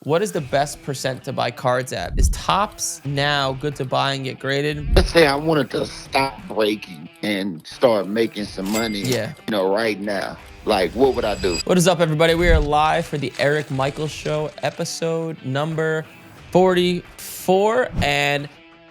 What is the best percent to buy cards at? Is Topps now good to buy and get graded? Let's say I wanted to stop breaking and start making some money, Yeah. right now. Like, what would I do? What is up, everybody? We are live for the Eric Michaels Show, episode number 44. And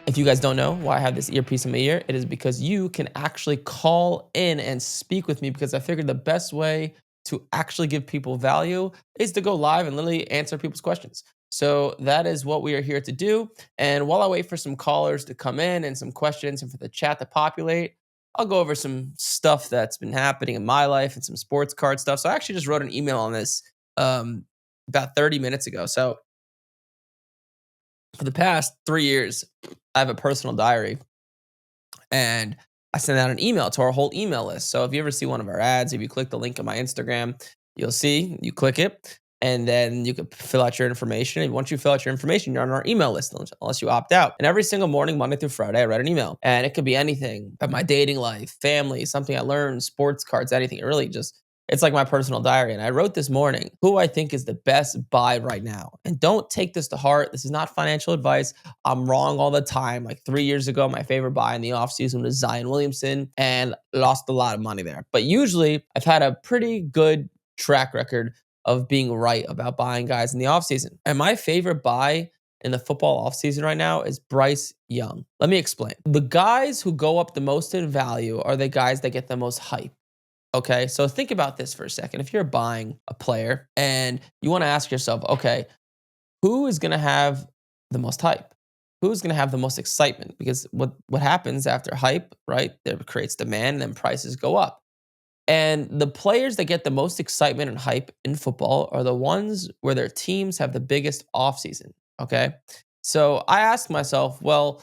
if you guys don't know why I have this earpiece in my ear, it is because you can actually call in and speak with me, because I figured the best way to actually give people value is to go live and literally answer people's questions. So that is what we are here to do. And while I wait for some callers to come in and some questions and for the chat to populate, I'll go over some stuff that's been happening in my life and some sports card stuff. So I actually just wrote an email on this about 30 minutes ago. So for the past 3 years, I have a personal diary, and I send out an email to our whole email list. So if you ever see one of our ads, if you click the link on my Instagram, you'll see, you click it, and then you can fill out your information. And once you fill out your information, you're on our email list, unless you opt out. And every single morning, Monday through Friday, I write an email. And it could be anything about my dating life, family, something I learned, sports cards, anything. It really just, it's like my personal diary. And I wrote this morning who I think is the best buy right now. And don't take this to heart. This is not financial advice. I'm wrong all the time. Like 3 years ago, my favorite buy in the offseason was Zion Williamson, and lost a lot of money there. But usually, I've had a pretty good track record of being right about buying guys in the offseason. And my favorite buy in the football offseason right now is Bryce Young. Let me explain. The guys who go up the most in value are the guys that get the most hype. Okay, so think about this for a second. If you're buying a player and you want to ask yourself, okay, who is going to have the most hype? Who's going to have the most excitement? Because what happens after hype, right? There creates demand, and then prices go up. And the players that get the most excitement and hype in football are the ones where their teams have the biggest offseason. Okay, so I asked myself, well,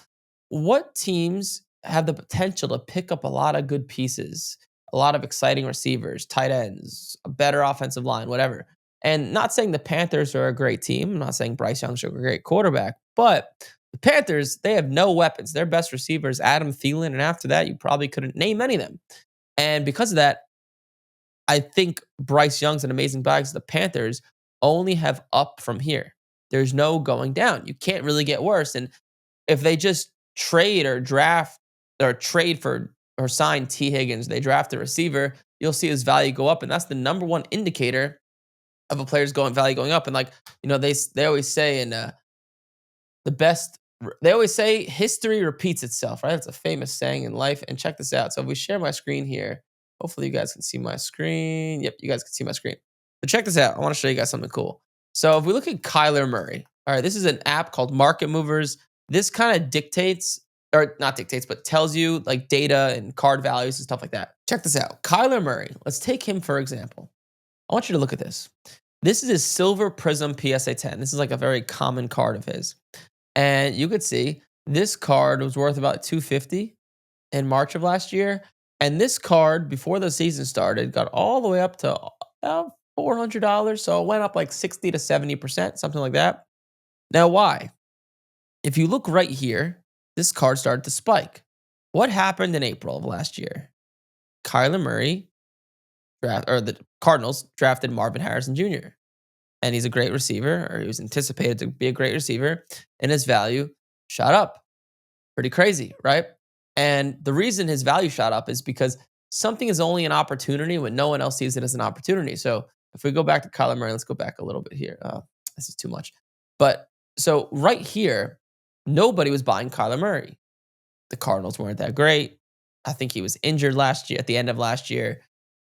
what teams have the potential to pick up a lot of good pieces, a lot of exciting receivers, tight ends, a better offensive line, whatever. And not saying the Panthers are a great team. I'm not saying Bryce Young's a great quarterback, but the Panthers, they have no weapons. Their best receiver is Adam Thielen, and after that, you probably couldn't name any of them. And because of that, I think Bryce Young's an amazing buy because the Panthers only have up from here. There's no going down. You can't really get worse. And if they just trade or draft or trade for or sign T. Higgins, they draft a receiver, you'll see his value go up. And that's the number one indicator of a player's value going up. And like, they always say in they always say history repeats itself, right? It's a famous saying in life. And check this out. So if we share my screen here, hopefully you guys can see my screen. Yep, you guys can see my screen. But check this out. I want to show you guys something cool. So if we look at Kyler Murray, all right, this is an app called Market Movers. This kind of dictates, or not dictates, but tells you like data and card values and stuff like that. Check this out. Kyler Murray, let's take him for example. I want you to look at this. This is his Silver Prism PSA 10. This is like a very common card of his. And you could see this card was worth about $250 in March of last year. And this card, before the season started, got all the way up to about $400. So it went up like 60 to 70%, something like that. Now, why? If you look right here, this card started to spike. What happened in April of last year? Kyler Murray, the Cardinals drafted Marvin Harrison Jr. And he's a great receiver, or he was anticipated to be a great receiver, and his value shot up. Pretty crazy, right? And the reason his value shot up is because something is only an opportunity when no one else sees it as an opportunity. So if we go back to Kyler Murray, let's go back a little bit here. This is too much. But so right here, nobody was buying Kyler Murray. The Cardinals weren't that great. I think he was injured last year, at the end of last year.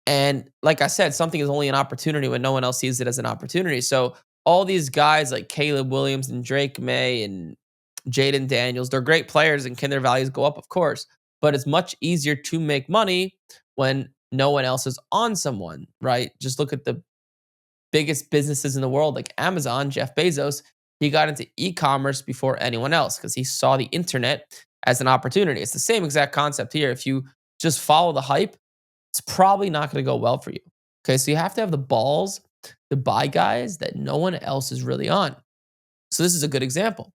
And like I said, something is only an opportunity when no one else sees it as an opportunity. So all these guys like Caleb Williams and Drake May and Jayden Daniels, they're great players, and can their values go up? Of course. But it's much easier to make money when no one else is on someone, right? Just look at the biggest businesses in the world, like Amazon, Jeff Bezos. He got into e-commerce before anyone else because he saw the internet as an opportunity. It's the same exact concept here. If you just follow the hype, it's probably not going to go well for you. Okay, so you have to have the balls to buy guys that no one else is really on. So this is a good example.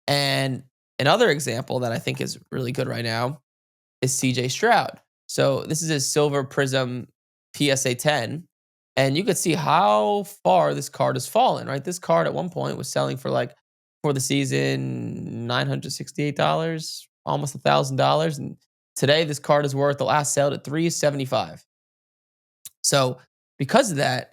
And another example that I think is really good right now is CJ Stroud. So this is his Silver Prism PSA 10. And you could see how far this card has fallen, right? This card at one point was selling for like for the season $968, almost $1,000. And today this card is worth the last sale at 375. So because of that,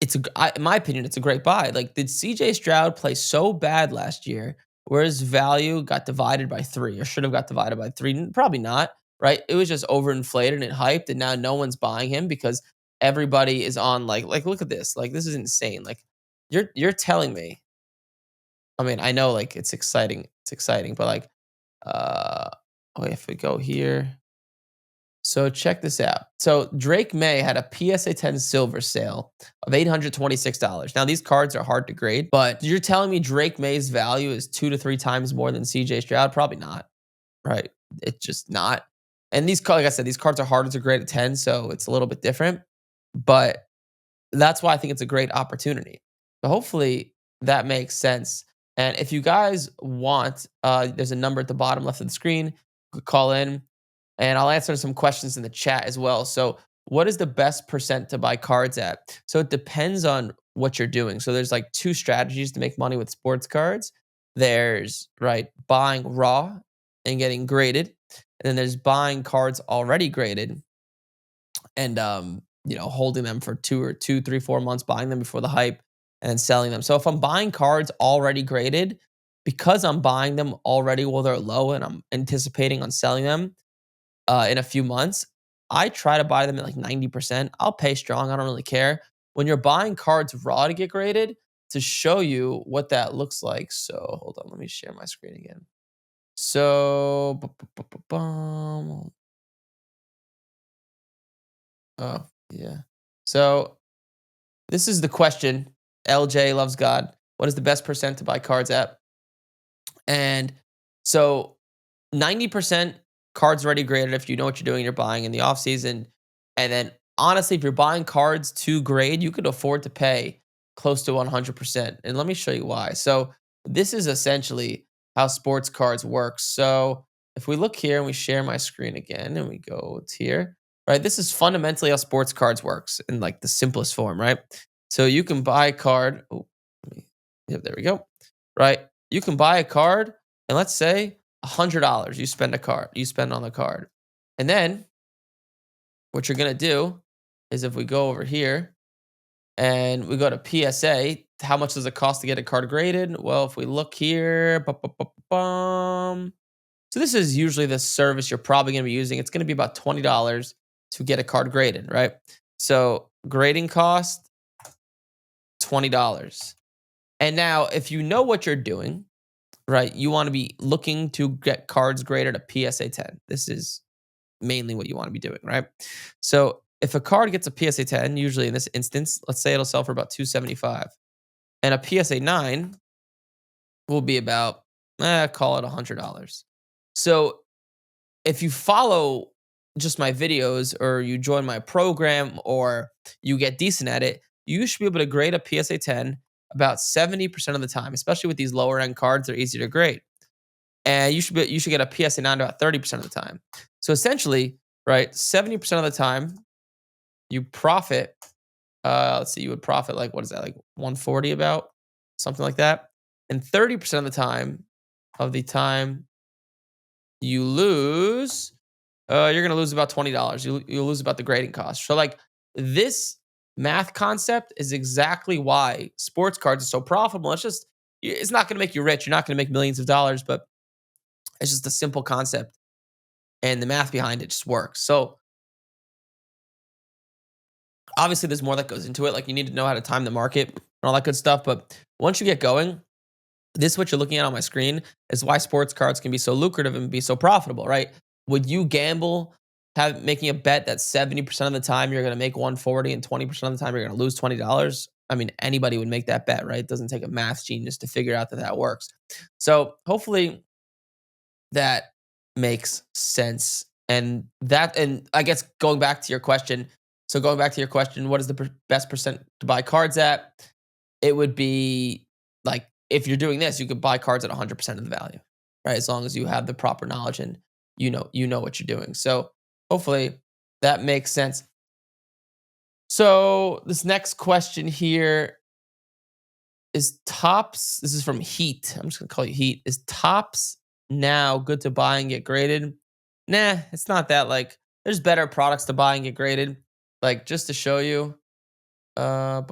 in my opinion, it's a great buy. Like, did CJ Stroud play so bad last year where his value got divided by three or should have got divided by three? Probably not, right? It was just overinflated and hyped, and now no one's buying him because everybody is on like look at this. Like, this is insane. Like, you're telling me. I mean, I know like it's exciting, but like uh oh, if we go here. So check this out. So Drake May had a PSA 10 silver sale of $826. Now these cards are hard to grade, but you're telling me Drake May's value is 2 to 3 times more than CJ Stroud? Probably not, right? It's just not. And like I said, these cards are harder to grade at 10, so it's a little bit different. But that's why I think it's a great opportunity. So hopefully that makes sense. And if you guys want, there's a number at the bottom left of the screen. You could call in and I'll answer some questions in the chat as well. So, what is the best percent to buy cards at? So, it depends on what you're doing. So, there's like two strategies to make money with sports cards. There's right buying raw and getting graded, and then there's buying cards already graded and holding them for 2 or 3 4 months, buying them before the hype, and then selling them. So, if I'm buying cards already graded, because I'm buying them already while they're low and I'm anticipating on selling them in a few months, I try to buy them at like 90%. I'll pay strong. I don't really care. When you're buying cards raw to get graded, to show you what that looks like. So hold on, let me share my screen again. So, oh, yeah. So this is the question. LJ loves God. What is the best percent to buy cards at? And so 90% cards already graded if you know what you're doing, you're buying in the off season. And then honestly, if you're buying cards to grade, you could afford to pay close to 100%. And let me show you why. So this is essentially how sports cards work. So if we look here and we share my screen again and we go to here, right? This is fundamentally how sports cards works in like the simplest form, right? So you can buy a card. Oh, yep, there we go. Right? You can buy a card and let's say $100 you spend on the card. And then what you're going to do is if we go over here and we go to PSA, how much does it cost to get a card graded? Well, if we look here, so this is usually the service you're probably going to be using. It's going to be about $20 to get a card graded, right? So grading cost $20. And now if you know what you're doing, right, you want to be looking to get cards graded at PSA 10. This is mainly what you want to be doing, right? So if a card gets a PSA 10, usually in this instance, let's say it'll sell for about 275, and a PSA 9 will be about call it $100. So if you follow just my videos or you join my program or you get decent at it, you should be able to grade a PSA 10 about 70% of the time, especially with these lower end cards, they're easier to grade. And you should get a PSA 9 about 30% of the time. So essentially, right, 70% of the time you profit. Let's see, you would profit like what is that, like 140 about something like that, and 30% of the time you lose. You're gonna lose about $20. You'll lose about the grading cost. So like this math concept is exactly why sports cards are so profitable. It's not gonna make you rich. You're not gonna make millions of dollars, but it's just a simple concept and the math behind it just works. So obviously there's more that goes into it. Like you need to know how to time the market and all that good stuff. But once you get going, this what you're looking at on my screen is why sports cards can be so lucrative and be so profitable, right? Would you gamble making a bet that 70% of the time you're going to make 140 and 20% of the time you're going to lose $20? I mean, anybody would make that bet, right? It doesn't take a math genius to figure out that that works. So hopefully that makes sense. And I guess going back to your question, what is the best percent to buy cards at? It would be like if you're doing this, you could buy cards at 100% of the value, right? As long as you have the proper knowledge and you know what you're doing. So hopefully that makes sense. So this next question here is Tops. This is from Heat. I'm just gonna call you Heat. Is Tops now good to buy and get graded? Nah, it's not that. Like, there's better products to buy and get graded. Like, just to show you, here,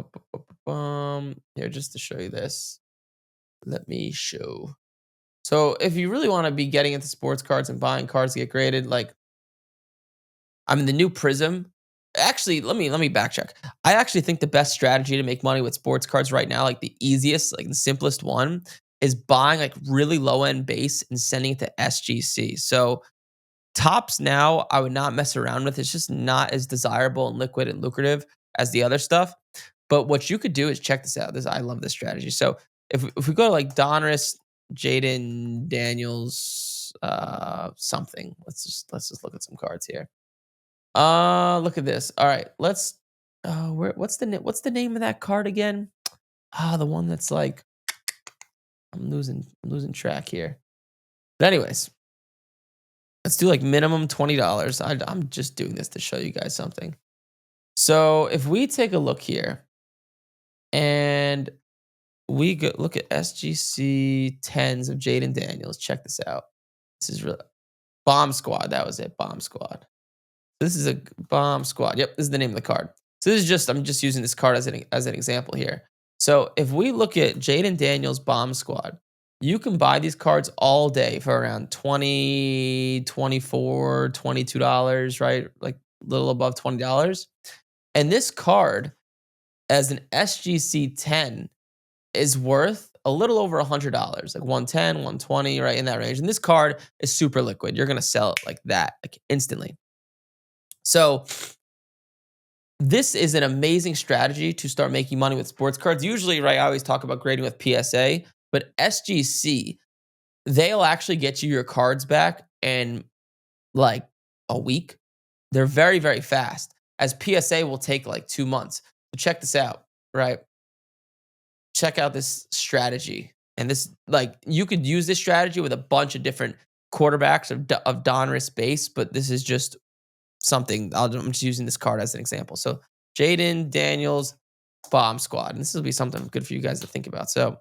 just to show you this. Let me show. So if you really want to be getting into sports cards and buying cards to get graded, like, I mean, the new Prism. Actually, let me backtrack. I actually think the best strategy to make money with sports cards right now, like the easiest, like the simplest one, is buying like really low end base and sending it to SGC. So Tops now, I would not mess around with. It's just not as desirable and liquid and lucrative as the other stuff. But what you could do is check this out. I love this strategy. So if we go to like Donruss, Jayden Daniels, something. Let's just look at some cards here. Look at this. All right, let's. What's the name of that card again? The one that's like I'm losing track here. But anyways, let's do like minimum $20. I'm just doing this to show you guys something. So if we take a look here, and we go look at SGC tens of Jayden Daniels. Check this out. This is real Bomb Squad. That was it. Bomb Squad. This is a Bomb Squad. Yep, this is the name of the card. So this is just I'm just using this card as an example here. So if we look at Jayden Daniels Bomb Squad, you can buy these cards all day for around 20, 24, $22, right? Like a little above $20. And this card as an SGC 10 is worth a little over $100, like 110, 120, right in that range. And this card is super liquid. You're gonna sell it like that, like instantly. So this is an amazing strategy to start making money with sports cards. Usually, right, I always talk about grading with PSA, but SGC, they'll actually get you your cards back in like a week. They're very, very fast, as PSA will take like 2 months. So check this out, right? Check out this strategy. And this, like, you could use this strategy with a bunch of different quarterbacks of Donruss base, but this is just something. I'm just using this card as an example. So Jayden Daniels Bomb Squad. And this will be something good for you guys to think about. So, all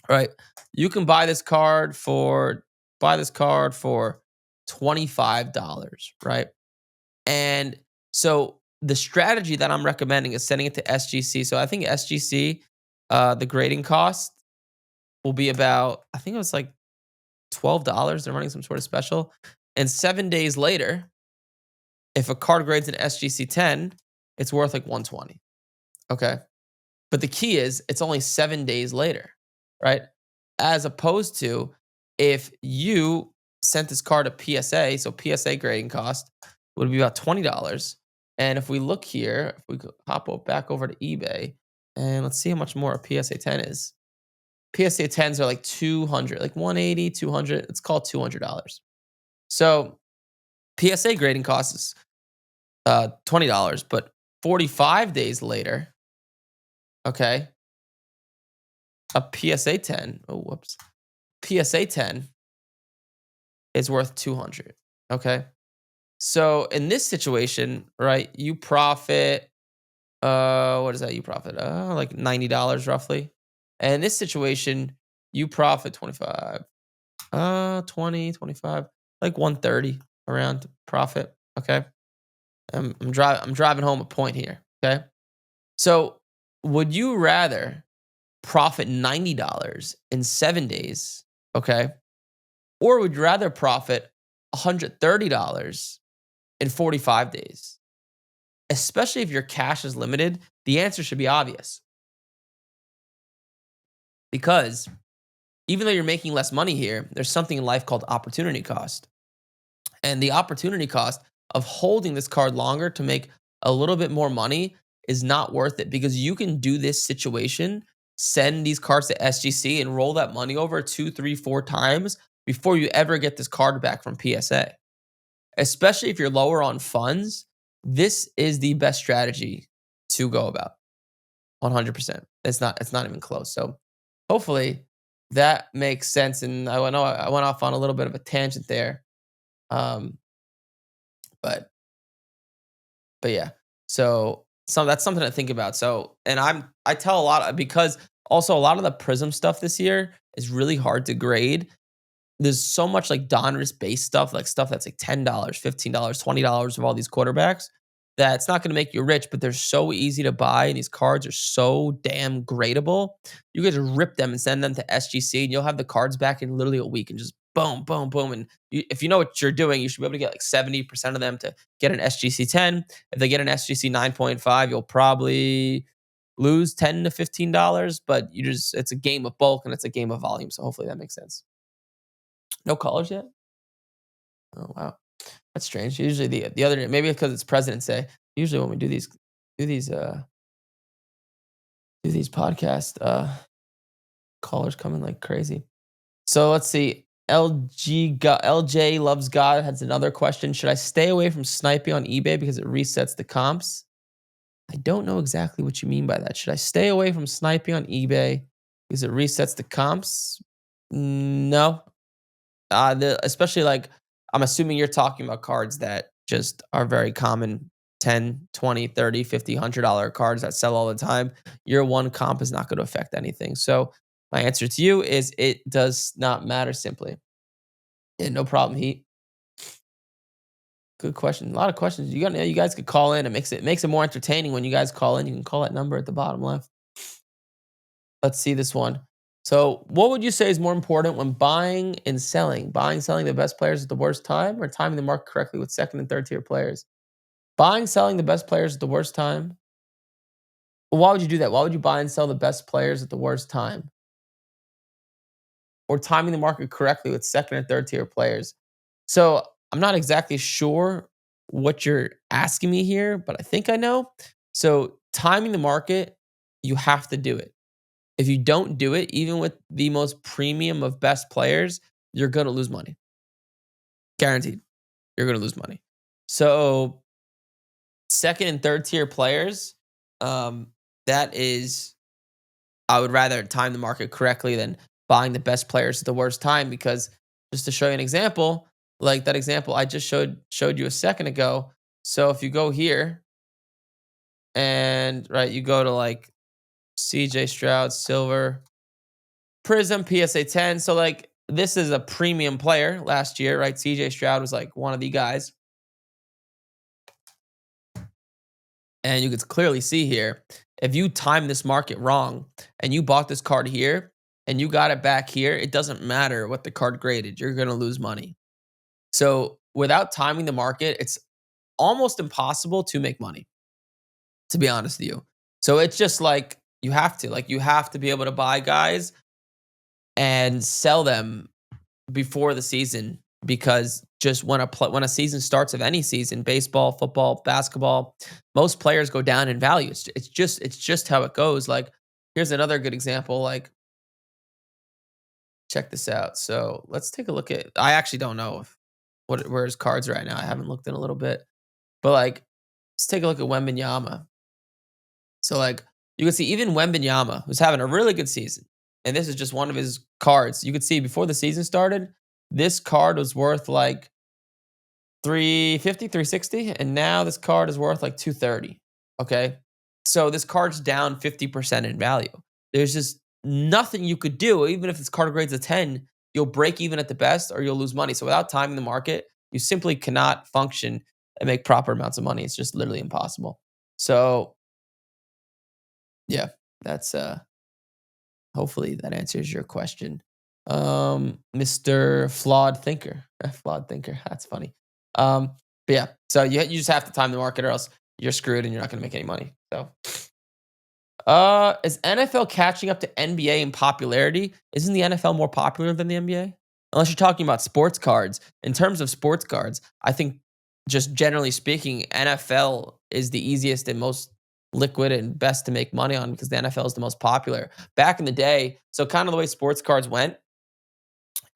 right, you can buy this card for $25, right? And so the strategy that I'm recommending is sending it to SGC. So I think SGC, the grading cost will be about, I think it was like $12. They're running some sort of special. And 7 days later, if a card grades an SGC 10, it's worth like 120. Okay. But the key is it's only 7 days later, right? As opposed to if you sent this card to PSA, so PSA grading cost would be about $20. And if we look here, if we hop back over to eBay and let's see how much more a PSA 10 is. PSA 10s are like 200, like 180, 200. It's called $200. So PSA grading cost is $20, but 45 days later, okay, a PSA 10, oh, whoops, PSA 10 is worth 200, okay? So in this situation, right, you profit, what is that? You profit, like $90 roughly. And in this situation, you profit 25, 20, 25, like 130 around profit, okay? I'm driving home a point here, okay? So, would you rather profit $90 in 7 days, okay? Or would you rather profit $130 in 45 days? Especially if your cash is limited, the answer should be obvious. Because even though you're making less money here, there's something in life called opportunity cost. And the opportunity cost of holding this card longer to make a little bit more money is not worth it, because you can do this situation, send these cards to SGC and roll that money over 2, 3, 4 times before you ever get this card back from PSA. Especially if you're lower on funds, this is the best strategy to go about. 100%. It's not even close. So hopefully that makes sense. And I know I went off on a little bit of a tangent there. Um, but but yeah. So So that's something to think about. So, and I tell a lot because also a lot of the Prism stuff this year is really hard to grade. There's so much like Donruss based stuff, like stuff that's like $10, $15, $20 of all these quarterbacks that it's not going to make you rich, but they're so easy to buy and these cards are so damn gradable. You guys rip them and send them to SGC and you'll have the cards back in literally a week and just boom, boom, boom. And if you know what you're doing, you should be able to get like 70% of them to get an SGC 10. If they get an SGC 9.5, you'll probably lose 10 to $15, but it's a game of bulk and it's a game of volume. So hopefully that makes sense. No callers yet? Oh, wow. That's strange. Usually the other day, maybe because it's President's Day. Usually when we do these do these podcasts, callers come in like crazy. So let's see. LJ loves God has another question. Should I stay away from sniping on eBay because it resets the comps? I don't know exactly what you mean by that. Should I stay away from sniping on eBay because it resets the comps? No, especially like I'm assuming you're talking about cards that just are very common 10, 20, 30, 50, $100 cards that sell all the time. Your one comp is not going to affect anything. So my answer to you is it does not matter simply. Yeah, no problem, Heat. Good question. A lot of questions. You guys could call in. It makes it more entertaining when you guys call in. You can call that number at the bottom left. Let's see this one. So, what would you say is more important when buying and selling? Buying, selling the best players at the worst time, or timing the market correctly with second and third tier players? Buying, selling the best players at the worst time. Well, why would you do that? Why would you buy and sell the best players at the worst time? Or timing the market correctly with second and third tier players? So, I'm not exactly sure what you're asking me here, but I think I know. So, timing the market, you have to do it. If you don't do it, even with the most premium of best players, you're going to lose money. Guaranteed. You're going to lose money. So, second and third tier players, that is, I would rather time the market correctly than buying the best players at the worst time because just to show you an example, like that example I just showed you a second ago. So, if you go here and right, you go to like CJ Stroud, silver, Prism, PSA 10. So, like, this is a premium player last year, right? CJ Stroud was like one of the guys. And you can clearly see here, if you time this market wrong and you bought this card here and you got it back here, it doesn't matter what the card graded, you're going to lose money. So, without timing the market, it's almost impossible to make money, to be honest with you. So, it's just like you have to be able to buy guys and sell them before the season because just when a season starts of any season, baseball, football, basketball, most players go down in value. It's just how it goes. Like here's another good example. Like check this out. So let's take a look at. I actually don't know if where his cards are right now. I haven't looked in a little bit, but like let's take a look at Wembenyama. So like you can see even Wembenyama was having a really good season. And this is just one of his cards. You could see before the season started, this card was worth like 350, 360, and now this card is worth like 230. Okay? So this card's down 50% in value. There's just nothing you could do even if this card grades a 10, you'll break even at the best or you'll lose money. So without timing the market, you simply cannot function and make proper amounts of money. It's just literally impossible. So yeah, that's hopefully that answers your question. Mr. Flawed Thinker. Flawed Thinker. That's funny. But yeah, so you just have to time the market or else you're screwed and you're not gonna make any money. So is NFL catching up to NBA in popularity? Isn't the NFL more popular than the NBA? Unless you're talking about sports cards. In terms of sports cards, I think just generally speaking, NFL is the easiest and most liquid and best to make money on because the NFL is the most popular. Back in the day, so kind of the way sports cards went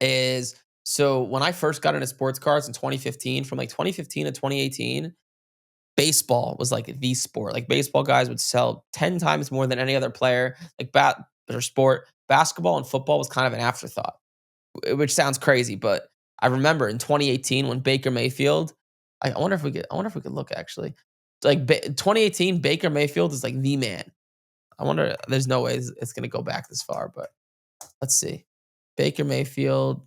is so when I first got into sports cards in 2015, from like 2015 to 2018, baseball was like the sport. Like baseball guys would sell 10 times more than any other player. Like bat or sport, basketball and football was kind of an afterthought, which sounds crazy, but I remember in 2018 when Baker Mayfield, I wonder if we could look actually. like 2018 Baker Mayfield is like the man. I wonder. There's no way it's gonna go back this far, but let's see. Baker Mayfield,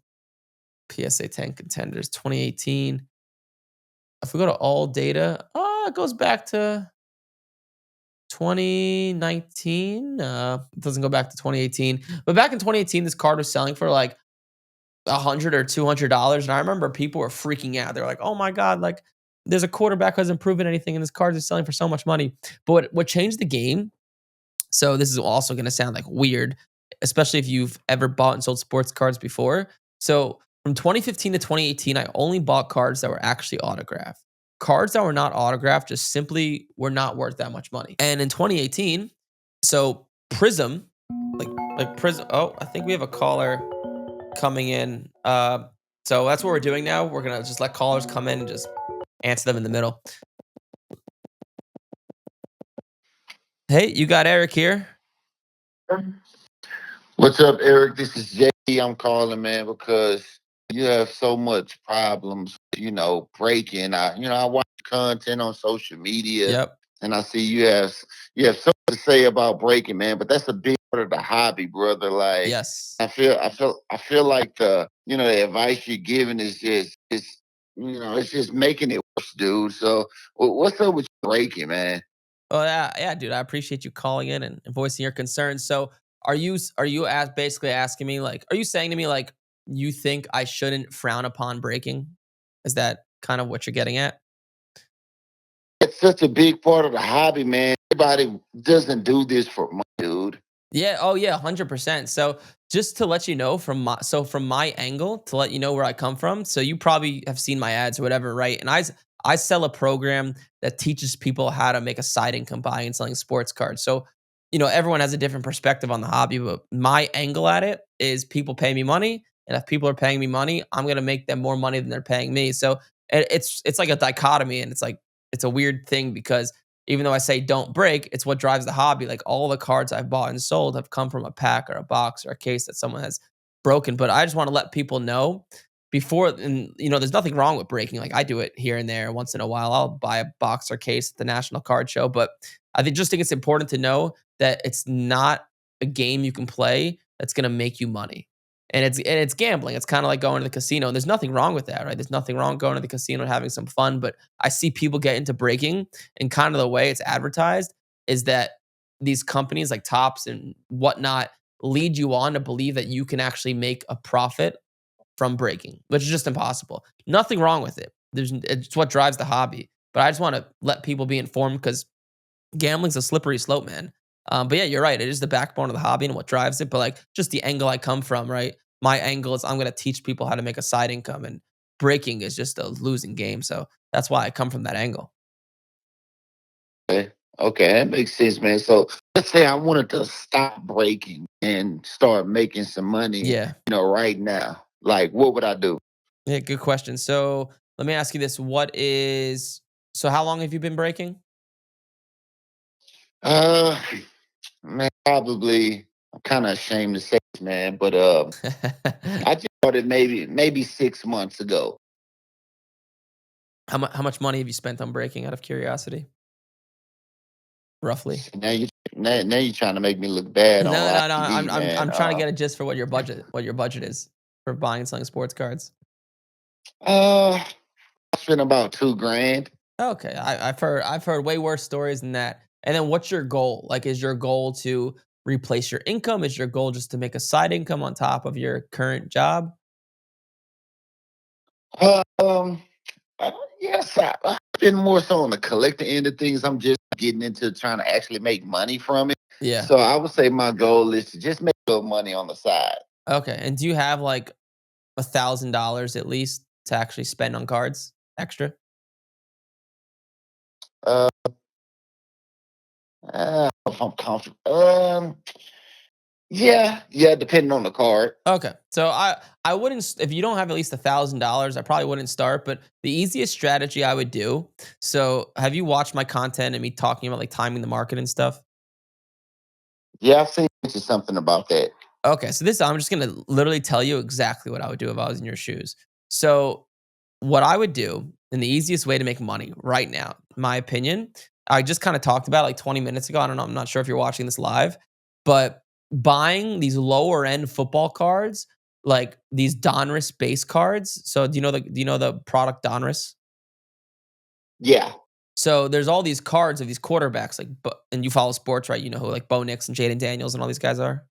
PSA 10 contenders, 2018. If we go to all data, it goes back to 2019. It doesn't go back to 2018. But back in 2018, this card was selling for like $100 or $200. And I remember people were freaking out. They're like, oh my God, like there's a quarterback who hasn't proven anything, and this card is selling for so much money. But what changed the game, so this is also going to sound like weird, especially if you've ever bought and sold sports cards before. So from 2015 to 2018, I only bought cards that were actually autographed. Cards that were not autographed just simply were not worth that much money. And in 2018, so Prism, like Prism. Oh, I think we have a caller coming in. So that's what we're doing now. We're gonna just let callers come in and just answer them in the middle. Hey, you got Eric here. What's up, Eric? This is Jay. I'm calling, man, because you have so much problems, breaking. I watch content on social media, Yep. and I see you have so much to say about breaking, man. But that's a big part of the hobby, brother. Like, Yes. I feel like the advice you're giving is it's just making it worse, dude. So, what's up with breaking, man? Oh yeah, dude. I appreciate you calling in and voicing your concerns. So, are you basically asking me like, are you saying to me like, you think I shouldn't frown upon breaking? Is that kind of what you're getting at? It's such a big part of the hobby, man. Everybody doesn't do this for money, dude. Yeah. Oh yeah, 100%. So just to let you know from my angle to let you know where I come from. So you probably have seen my ads or whatever, right? And I sell a program that teaches people how to make a side income buying and selling sports cards. So everyone has a different perspective on the hobby, but my angle at it is people pay me money, and if people are paying me money, I'm gonna make them more money than they're paying me. So it's like a dichotomy, and it's a weird thing because even though I say don't break, it's what drives the hobby. Like all the cards I've bought and sold have come from a pack or a box or a case that someone has broken. But I just want to let people know before, and there's nothing wrong with breaking. Like I do it here and there once in a while. I'll buy a box or case at the National Card Show. But I think it's important to know that it's not a game you can play that's gonna make you money. And it's gambling. It's kind of like going to the casino. And there's nothing wrong with that, right? There's nothing wrong going to the casino and having some fun. But I see people get into breaking, and kind of the way it's advertised is that these companies like Tops and whatnot lead you on to believe that you can actually make a profit from breaking, which is just impossible. Nothing wrong with it. It's what drives the hobby. But I just want to let people be informed because gambling's a slippery slope, man. But yeah, you're right. It is the backbone of the hobby and what drives it. But like just the angle I come from, right? My angle is I'm going to teach people how to make a side income, and breaking is just a losing game. So that's why I come from that angle. Okay, okay, that makes sense, man. So let's say I wanted to stop breaking and start making some money, Yeah. right now. Like, what would I do? Yeah. Good question. So let me ask you this: so how long have you been breaking? Uh, man, probably. I'm kind of ashamed to say this, man, but I just started maybe 6 months ago. How much money have you spent on breaking? Out of curiosity, roughly. Now you're trying to make me look bad on No, live no, no. I'm TV, I'm man. I'm trying to get a gist for what your budget is for buying and selling sports cards. Uh, I spent about 2 grand. Okay, I've heard way worse stories than that. And then what's your goal? Like, is your goal to replace your income? Is your goal just to make a side income on top of your current job? Um, yes, I've been more so on the collector end of things. I'm just getting into trying to actually make money from it. Yeah. So I would say my goal is to just make a little money on the side. Okay. And do you have like $1,000 at least to actually spend on cards extra? Uh, if I'm comfortable. Yeah, depending on the card. Okay. So I wouldn't if you don't have at least $1,000, I probably wouldn't start, but the easiest strategy I would do. So, have you watched my content and me talking about like timing the market and stuff? Yeah, I've seen something about that. Okay, so this I'm just going to literally tell you exactly what I would do if I was in your shoes. So, what I would do, and the easiest way to make money right now, my opinion. I just kind of talked about it like 20 minutes ago. I don't know. I'm not sure if you're watching this live, but buying these lower end football cards, like these Donruss base cards. So do you know the product Donruss? Yeah, So there's all these cards of these quarterbacks, like, and you follow sports, right? You know who like Bo Nix and Jayden Daniels and all these guys are.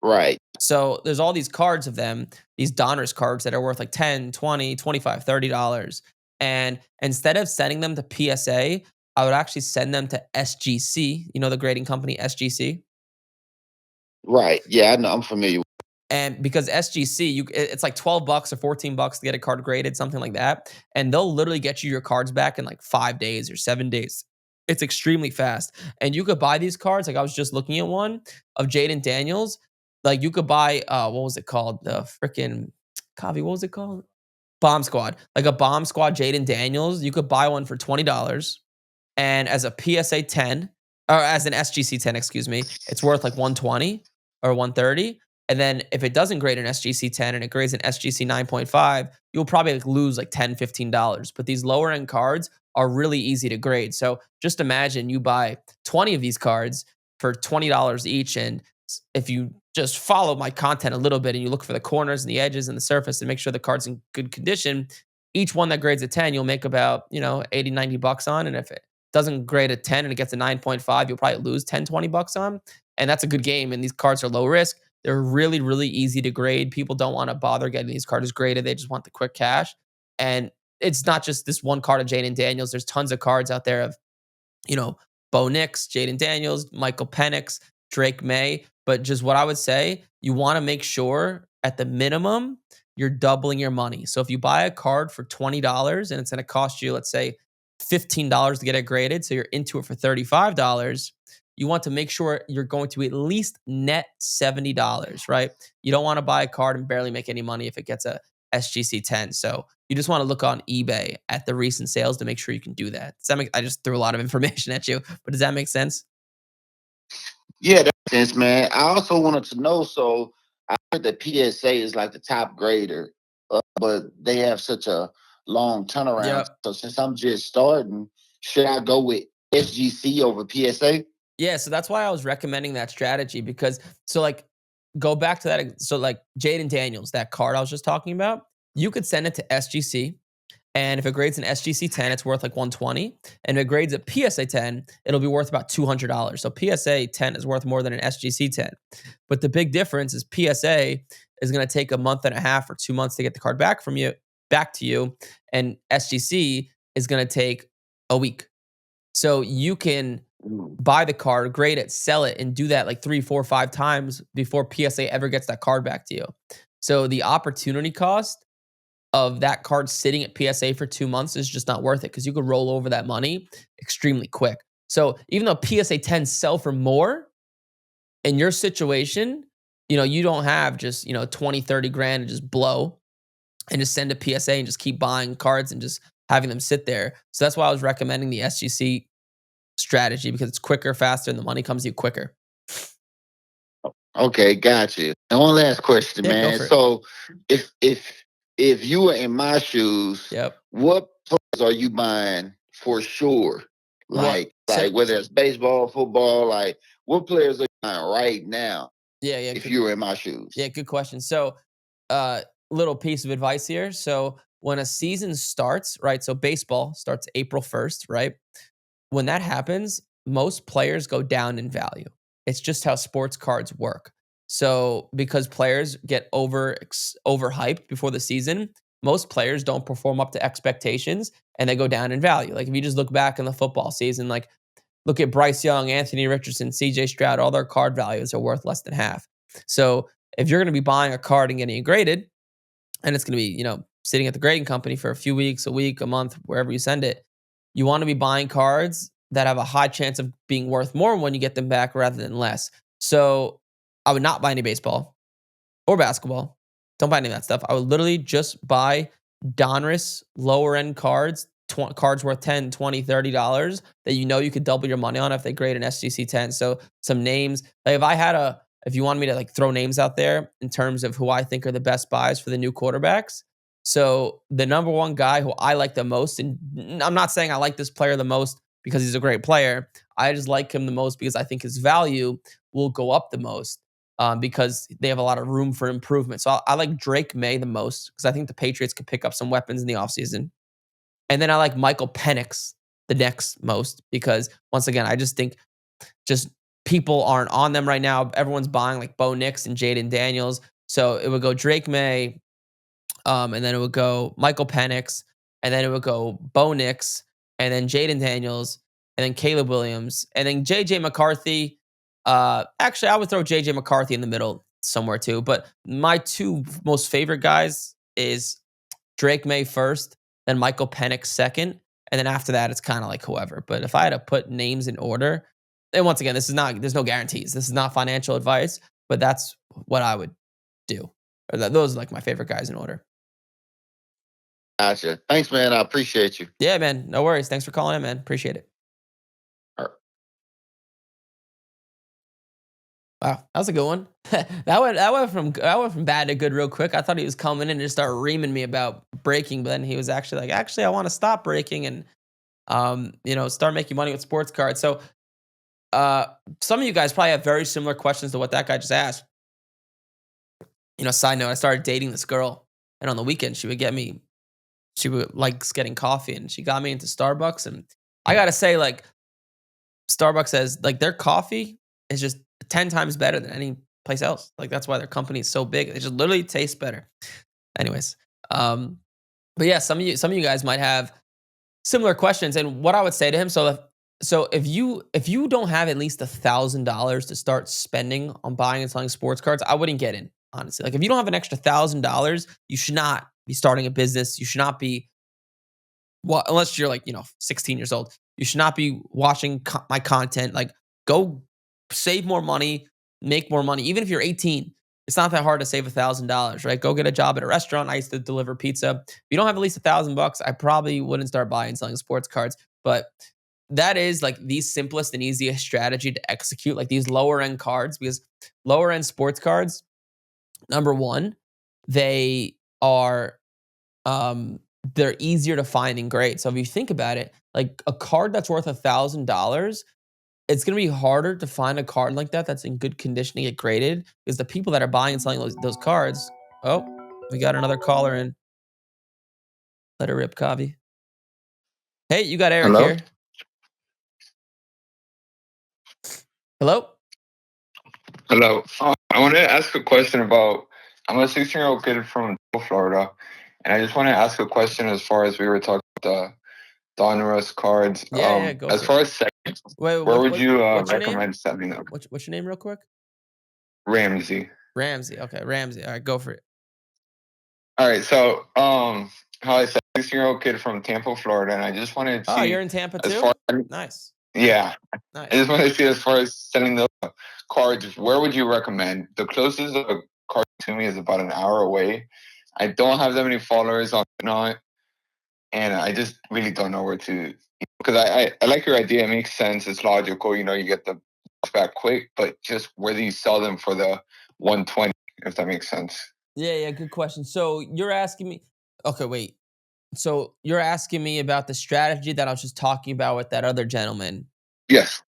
right, So there's all these cards of them, these Donruss cards that are worth like 10, 20, 25, $30. And instead of sending them to PSA, I would actually send them to SGC, the grading company SGC. right. Yeah, I know. I'm familiar. And because SGC, it's like $12 or $14 to get a card graded, something like that. And they'll literally get you your cards back in like 5 days or 7 days. It's extremely fast. And you could buy these cards. Like I was just looking at one of Jayden Daniels. Like you could buy what was it called? The freaking Kavi, what was it called? Bomb Squad. Like a Bomb Squad Jayden Daniels. You could buy one for $20. And as a PSA 10, or as an SGC 10, excuse me, it's worth like 120 or 130. And then if it doesn't grade an SGC 10 and it grades an SGC 9.5, you'll probably like lose like $10, $15. But these lower end cards are really easy to grade. So just imagine you buy 20 of these cards for $20 each. And if you just follow my content a little bit and you look for the corners and the edges and the surface and make sure the card's in good condition, each one that grades a 10, you'll make about, 80, $90 on. And if it doesn't grade a 10 and it gets a 9.5, you'll probably lose 10, $20 on. And that's a good game. And these cards are low risk. They're really, really easy to grade. People don't want to bother getting these cards graded. They just want the quick cash. And it's not just this one card of Jayden Daniels. There's tons of cards out there of, you know, Bo Nix, Jayden Daniels, Michael Penix, Drake May. But just what I would say, you want to make sure at the minimum, you're doubling your money. So if you buy a card for $20 and it's going to cost you, let's say, $15 to get it graded, so you're into it for $35, you want to make sure you're going to at least net $70, right? You don't want to buy a card and barely make any money if it gets a SGC 10. So you just want to look on eBay at the recent sales to make sure you can do that. Does that make, I just threw a lot of information at you, but does that make sense? Yeah, that makes sense, man. I also wanted to know. So I heard that PSA is like the top grader, but they have such a long turnaround. Yep. So since I'm just starting, should I go with SGC over PSA? Yeah, so that's why I was recommending that strategy because so like go back to that. So like Jayden Daniels, that card I was just talking about, you could send it to SGC. And if it grades an SGC 10, it's worth like 120. And if it grades a PSA 10, it'll be worth about $200. So PSA 10 is worth more than an SGC 10. But the big difference is PSA is going to take a month and a half or 2 months to get the card back to you, and SGC is going to take a week. So you can Mm. buy the card, grade it, sell it, and do that like 3, 4, 5 times before PSA ever gets that card back to you. So the opportunity cost of that card sitting at PSA for 2 months is just not worth it because you could roll over that money extremely quick. So even though PSA 10s sell for more, in your situation, you don't have just, 20, 30 grand and just blow and just send a PSA and just keep buying cards and just having them sit there. So that's why I was recommending the SGC strategy because it's quicker, faster, and the money comes to you quicker. Okay, got you. And one last question, Yeah, go man. for it. So if if if you were in my shoes, Yep. what players are you buying for sure? What? Like whether it's baseball, football, like what players are you buying right now Yeah, yeah, if good. you were in my shoes? Yeah, good question. So, little piece of advice here. So, when a season starts, right? So, baseball starts April 1st, right? When that happens, most players go down in value. It's just how sports cards work. So, because players get overhyped before the season, most players don't perform up to expectations and they go down in value. Like if you just look back in the football season, like look at Bryce Young, Anthony Richardson, CJ Stroud, all their card values are worth less than half. So if you're going to be buying a card and getting it graded, and it's going to be, sitting at the grading company for a few weeks, a week, a month, wherever you send it, you want to be buying cards that have a high chance of being worth more when you get them back rather than less. So I would not buy any baseball or basketball. Don't buy any of that stuff. I would literally just buy Donruss lower end cards, cards worth 10, 20, $30 that you could double your money on if they grade an SGC 10. So some names, like if you want me to like throw names out there in terms of who I think are the best buys for the new quarterbacks. So the number one guy who I like the most, and I'm not saying I like this player the most because he's a great player. I just like him the most because I think his value will go up the most because they have a lot of room for improvement. So I like Drake May the most because I think the Patriots could pick up some weapons in the offseason. And then I like Michael Penix the next most because once again, I just think just people aren't on them right now. Everyone's buying like Bo Nix and Jayden Daniels. So it would go Drake May, and then it would go Michael Penix, and then it would go Bo Nix, and then Jayden Daniels, and then Caleb Williams, and then JJ McCarthy. Actually, I would throw JJ McCarthy in the middle somewhere too. But my two most favorite guys is Drake May first, then Michael Penix second, and then after that, it's kind of like whoever. But if I had to put names in order, and once again, this is not, there's no guarantees. This is not financial advice, but that's what I would do. Those are like my favorite guys in order. Gotcha. Thanks, man. I appreciate you. Yeah, man. No worries. Thanks for calling in, man. Appreciate it. All right. Wow, that was a good one. that went from bad to good real quick. I thought he was coming in and just start reaming me about breaking, but then he was actually like, actually, I want to stop breaking and start making money with sports cards. So some of you guys probably have very similar questions to what that guy just asked. Side note, I started dating this girl, and on the weekend she would likes getting coffee, and she got me into Starbucks. And I gotta say, like, Starbucks says like their coffee is just 10 times better than any place else. Like that's why their company is so big. It just literally tastes better. Anyways, but yeah, some of you guys might have similar questions. And what I would say to him, so if you don't have at least $1,000 to start spending on buying and selling sports cards, I wouldn't get in, honestly. Like if you don't have an extra $1,000, you should not be starting a business. You should not be, well, unless you're like 16 years old. You should not be watching my content. Like go save more money, make more money. Even if you're 18, it's not that hard to save $1,000, right? Go get a job at a restaurant. I used to deliver pizza. If you don't have at least $1,000, I probably wouldn't start buying and selling sports cards. But that is like the simplest and easiest strategy to execute, like these lower end cards, because lower end sports cards, number one, they are they're easier to find and grade. So if you think about it, like a card that's worth $1,000, it's gonna be harder to find a card like that that's in good condition to get graded because the people that are buying and selling those cards. Oh, we got another caller in. Let her rip, Kavi. Hey, you got Eric Hello? here. Hello? Hello. I want to ask a question about. I'm a 16-year-old kid from Florida, and I just want to ask a question as far as we were talking about the Donruss cards. Yeah, go As for far it. as seconds, Wait, where would you what's your name? recommend setting them? What's your name, real quick? Ramsey. Ramsey. Okay, Ramsey. All right, go for it. All right. So, how I said, 16-year-old kid from Tampa, Florida, and I just wanted to Oh, see you're in Tampa as too? far. Nice. Yeah. Nice. I just wanted to see as far as setting the cards, where would you recommend? The closest card to me is about an hour away. I don't have that many followers on it, and I just really don't know where to. Because I like your idea. It makes sense. It's logical. You get the back quick, but just where do you sell them for the 120? If that makes sense. Yeah, good question. So you're asking me. Okay, wait. So you're asking me about the strategy that I was just talking about with that other gentleman. Yes.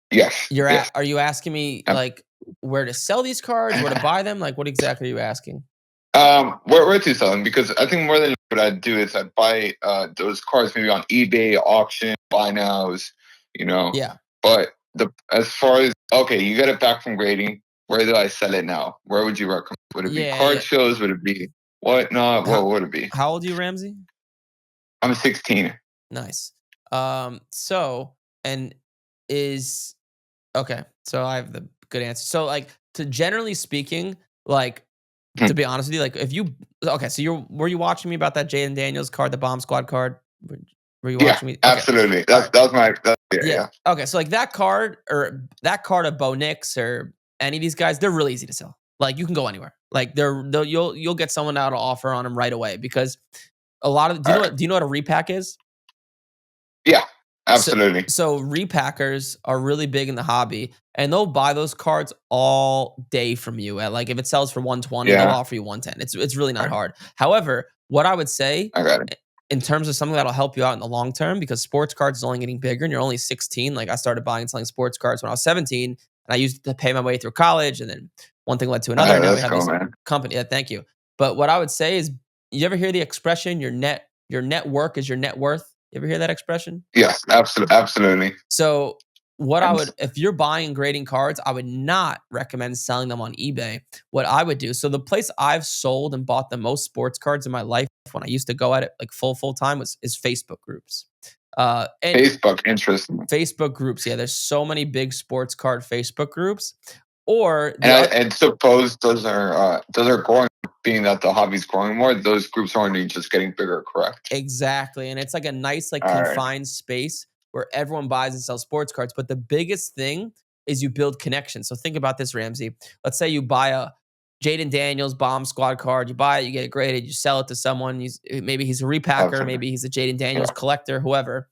Are you asking me like where to sell these cards, where to buy them? Like what exactly are you asking? Where to sell them? Because I think more than what I'd do is I'd buy those cards maybe on eBay, auction, buy nows, Yeah. But as far as you get it back from grading, where do I sell it now? Where would you recommend? Would it be card shows? Would it be whatnot? What would it be? How old are you, Ramsey? I'm 16. Nice. So I have the good answer. So like generally speaking, like to be honest with you, like if you so were you watching me about that Jayden Daniels card, the bomb squad card? Were you watching me? Okay. Absolutely. That was my yeah. Okay, so like that card of Bo Nix or any of these guys, they're really easy to sell. Like you can go anywhere. Like you'll get someone out to offer on them right away because a lot of do you know what a repack is? Yeah, Absolutely. So repackers are really big in the hobby, and they'll buy those cards all day from you. At like if it sells for 120, they'll Yeah. offer you 110. It's really not Right. hard. However, what I would say I got it. in terms of something that'll help you out in the long term, because sports cards is only getting bigger and you're only 16. Like I started buying and selling sports cards when I was 17, and I used it to pay my way through college, and then one thing led to another. And now we That's have cool, this man. company. Yeah, thank you. But what I would say is, you ever hear the expression your net work is your net worth? You ever hear that expression? Yes, absolutely. So what I And would, if you're buying and grading cards, I would not recommend selling them on eBay. What I would do, so the place I've sold and bought the most sports cards in my life when I used to go at it like full time is Facebook groups. And Facebook, interesting. Facebook groups, yeah, there's so many big sports card Facebook groups. Or And the and suppose those are growing, being that the hobby's growing more. Those groups are only just getting bigger, correct? exactly, and it's like a nice like All right. confined space where everyone buys and sells sports cards. But the biggest thing is you build connections. So think about this, Ramsey. Let's say you buy a Jayden Daniels bomb squad card. You buy it, you get it graded, you sell it to someone. Maybe he's a repacker, Absolutely. maybe he's a Jayden Yeah. Daniels collector, whoever.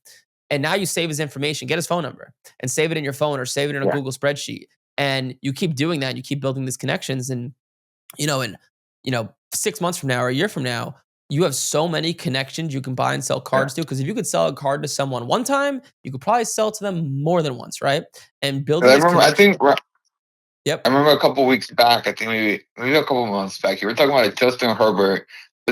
And now you save his information, get his phone number, and save it in your phone or save it in a Yeah. Google spreadsheet. And you keep doing that. You keep building these connections, and in 6 months from now or a year from now, you have so many connections you can buy and sell cards to. Because if you could sell a card to someone one time, you could probably sell to them more than once, right? And building I these remember. I connections. think. Yep. I remember a couple weeks back. I think maybe a couple months back. You were talking about Justin Herbert.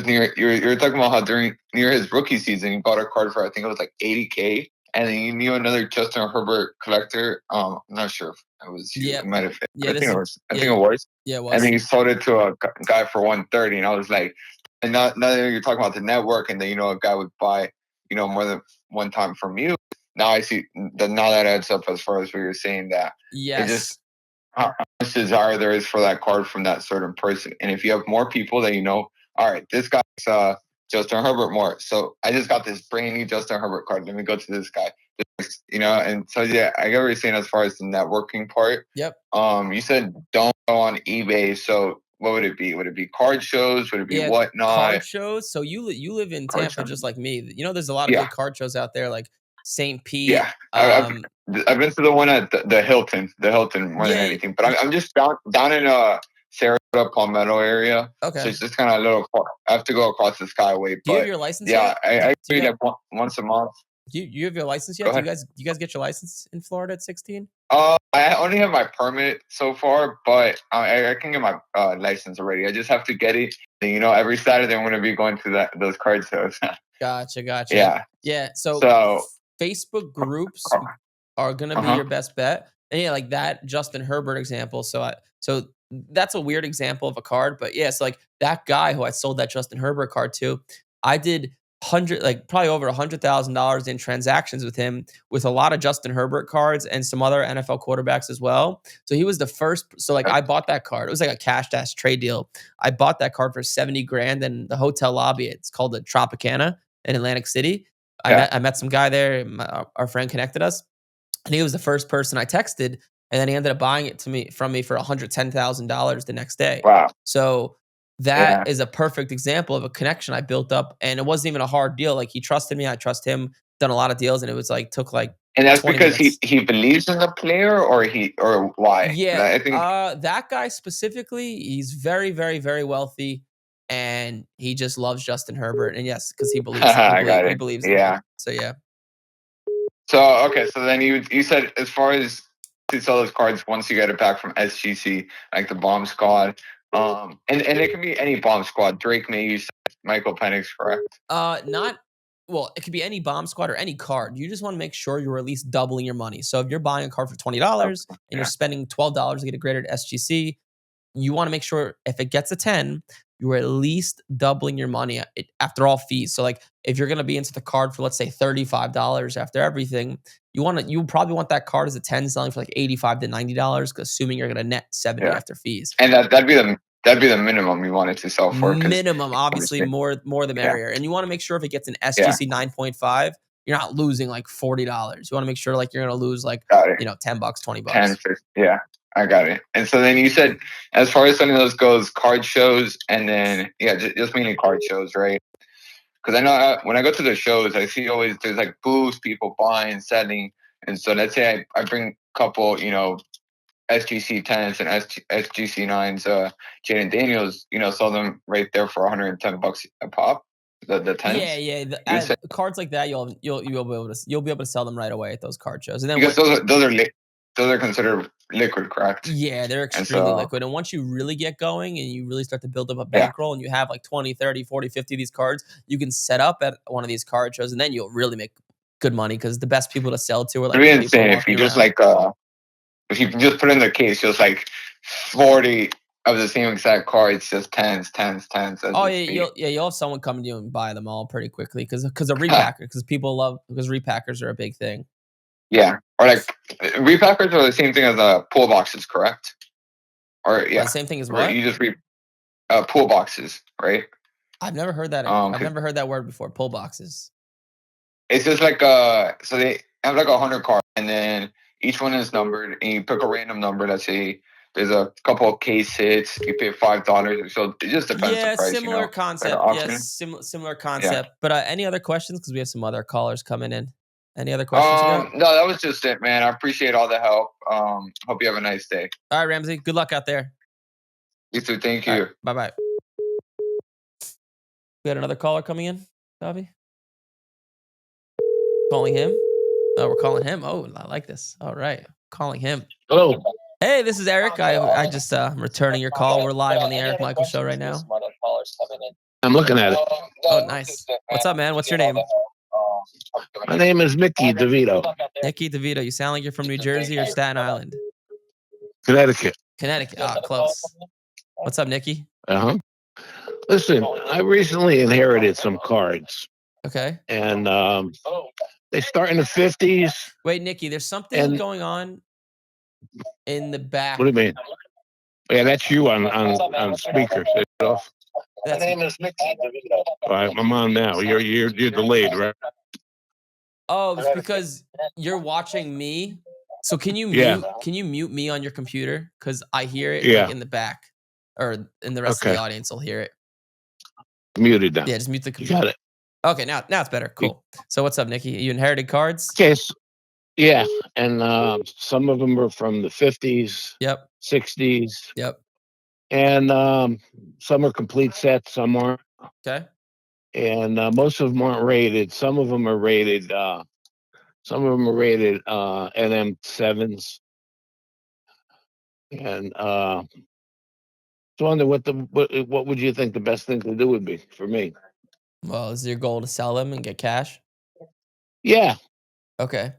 You were talking about how near his rookie season, he bought a card for, I think it was like $80K, and then you knew another Justin Herbert collector. I'm not sure if it was you. Yep. It might have been. Yeah, I this think is it was. I yeah, think it was. yeah, it And then was. he sold it to a guy for 130, and I was like, and now that you're talking about the network, and then a guy would buy more than one time from you. Now I see that now that adds up as far as what you're saying, that it just Yes. how much desire there is for that card from that certain person. And if you have more people that all right, this guy's Justin Herbert more. So I just got this brand new Justin Herbert card. Let me go to this guy. And so yeah, I get what you're saying as far as the networking part. Yep. You said don't go on eBay. So what would it be? Would it be card shows? Would it be Yeah, whatnot? card shows. So you live in Card Tampa shows. just like me. There's a lot of Yeah. big card shows out there, like St. Pete. Yeah. I've been to the one at the Hilton more than Yeah, anything. But I'm just down in Sarasota, Palmetto area. So okay. it's just kind of a little far. I have to go across the Skyway. Do you have But your license yeah, yet? I Do you agree have, like once a month. do you have your license Go yet? Do ahead. you guys get your license in Florida at 16? I only have my permit so far, but I can get my license already. I just have to get it. And, every Saturday I'm going to be going to those card shows. Gotcha. Yeah. Yeah. So So, Facebook groups are gonna be uh-huh. your best bet. And yeah, like that Justin Herbert example. So that's a weird example of a card, but yeah, so like that guy who I sold that Justin Herbert card to, I did probably over $100,000 in transactions with him, with a lot of Justin Herbert cards and some other NFL quarterbacks as well. So he was the first. So like I bought that card. It was like a cash dash trade deal. I bought that card for 70 grand in the hotel lobby. It's called the Tropicana in Atlantic City. I met some guy there. Our friend connected us, and he was the first person I texted. And then he ended up buying it from me for $110,000 the next day. Wow. So that is a perfect example of a connection I built up, and it wasn't even a hard deal. Like he trusted me, I trust him. Done a lot of deals, and it was like took like And that's 20 because minutes. he believes in the player, or why? Yeah, I think that guy specifically, he's very, very, very wealthy, and he just loves Justin Herbert. And yes, because he I got he it. believes in Yeah. him. So yeah. So okay, so then you said as far as to sell those cards once you get it back from SGC, like the bomb squad, and it can be any bomb squad. Drake May, you said Michael Penix, correct? Not well, it could be any bomb squad or any card. You just want to make sure you're at least doubling your money. So if you're buying a card for $20 and you're spending $12 to get it graded at SGC, you want to make sure if it gets a 10, you're at least doubling your money after all fees. So like if you're going to be into the card for, let's say, $35 after everything, you probably want that card as a 10 selling for like $85 to $90, assuming you're going to net 70 after fees. And that'd be the minimum you wanted to sell for. Minimum, obviously, more the merrier. And you want to make sure if it gets an SGC 9.5, you're not losing like $40. You want to make sure like you're going to lose like $10, $20. 10, 50, yeah. I got it. And so then you said, as far as some of those goes, card shows, and then just mainly card shows, right? Because I know when I go to the shows, I see always there's like booths, people buying, selling, and so let's say I bring a couple, SGC 10s and SGC 9s, Jayden Daniels, sell them right there for $110 a pop. The 10s. Yeah. You say Cards like that, you'll be able to sell them right away at those card shows. And then because those are considered liquid, correct? yeah, they're And extremely so liquid. And once you really get going and you really start to build up a yeah, bankroll and you have like 20, 30, 40, 50 of these cards, you can set up at one of these card shows and then you'll really make good money because the best people to sell to are like it'd be the people insane if you walking just around. if you just put in the case just like 40 of the same exact cards, just 10s as Oh it yeah, speed. you'll have someone come to you and buy them all pretty quickly because of repacker because repackers are a big thing. Yeah, or like repackers are the same thing as pool boxes, correct? Or Well, the yeah, same thing as or what? you just pool boxes, right? I've never heard that. I've 'Cause never heard that word before. Pull boxes. it's just like so they have like 100 cards, and then each one is numbered, and you pick a random number. Let's say there's a couple of case hits. You pay $5, so it just depends the Yeah, price, similar like an concept. Yes, auction. similar Yeah. concept. But any other questions? Because we have some other callers coming in. Any other questions you got? No, that was just it, man. I appreciate all the help. Hope you have a nice day. All right, Ramsey. Good luck out there. You too. Thank All right, you. bye. We had another caller coming in, Bobby. Calling him. Oh, we're calling him. Oh, I like this. All right, calling him. Hello. Hey, this is Eric. I just I'm returning your call. We're live on the Eric Michael Show right now. I'm looking at it. Oh, nice. What's up, man? What's your name? My name is Mickey DeVito, Nicky DeVito. You sound like you're from New Jersey or Staten Island. Connecticut. Connecticut. Ah, close. What's up, Nicky? Uh-huh. Listen, I recently inherited some cards, Okay. and they start in the 50s. Wait, Nicky, there's something And going on in the back. what do you mean? Yeah, that's you on speaker. Take it off. That's My name is Mickey DeVito. All right, I'm on now. You're delayed, right? oh, it's because you're watching me. So can you Yeah. mute me on your computer? Because I hear it Yeah. like in the back, or in the rest of Okay. the audience will hear it. Muted now. Yeah, just mute the You computer. got it. Okay, now it's better. Cool. So what's up, Nicky? You inherited cards? Okay. Yeah, and some of them are from the 50s, Yep. 60s, Yep. and some are complete sets, some aren't. Okay. And most of them aren't rated. Some of them are rated. Some of them are rated NM7s. And so I wonder what would you think the best thing to do would be for me? Well, is your goal to sell them and get cash? Yeah, Okay.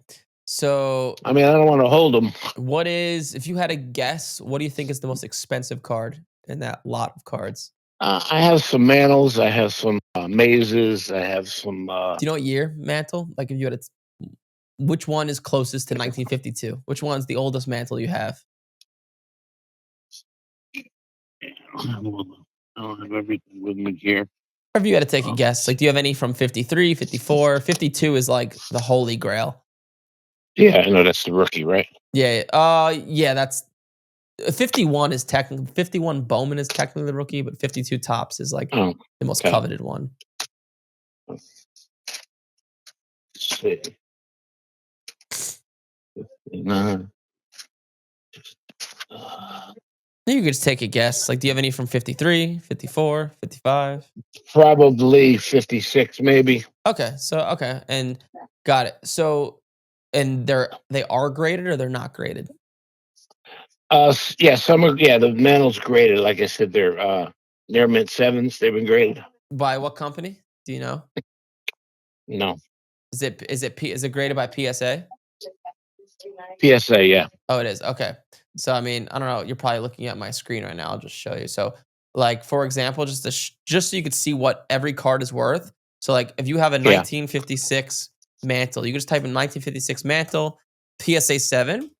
So I mean I don't want to hold them. what is, if you had a guess, what do you think is the most expensive card in that lot of cards? I have some mantles. I have some mazes. I have some. Do you know what year mantle? Like if you had which one is closest to 1952? Which one's the oldest mantle you have? I don't have everything with me here. Or if you had to take a guess, like do you have any from 53, 54? 52 is like the holy grail. Yeah, I know that's the rookie, right? Yeah. Yeah, that's 51 is technically 51 Bowman is technically the rookie, but 52 Tops is like Oh, the most okay. coveted one. Let's see. No. You could just take a guess. Like, do you have any from 53, 54, 55? Probably 56, maybe. Okay. So, okay. And got it. So, and they are graded or they're not graded? Yeah, some are. Yeah, the mantle's graded. Like I said, they're mint sevens. They've been graded. By what company? Do you know? No, Is it graded by PSA? PSA. Yeah, Oh, it is. Okay. So, I mean, I don't know. You're probably looking at my screen right now. I'll just show you. So, like, for example, just so you could see what every card is worth. So, like, if you have a Yeah. 1956 mantle, you can just type in 1956 mantle, PSA 7,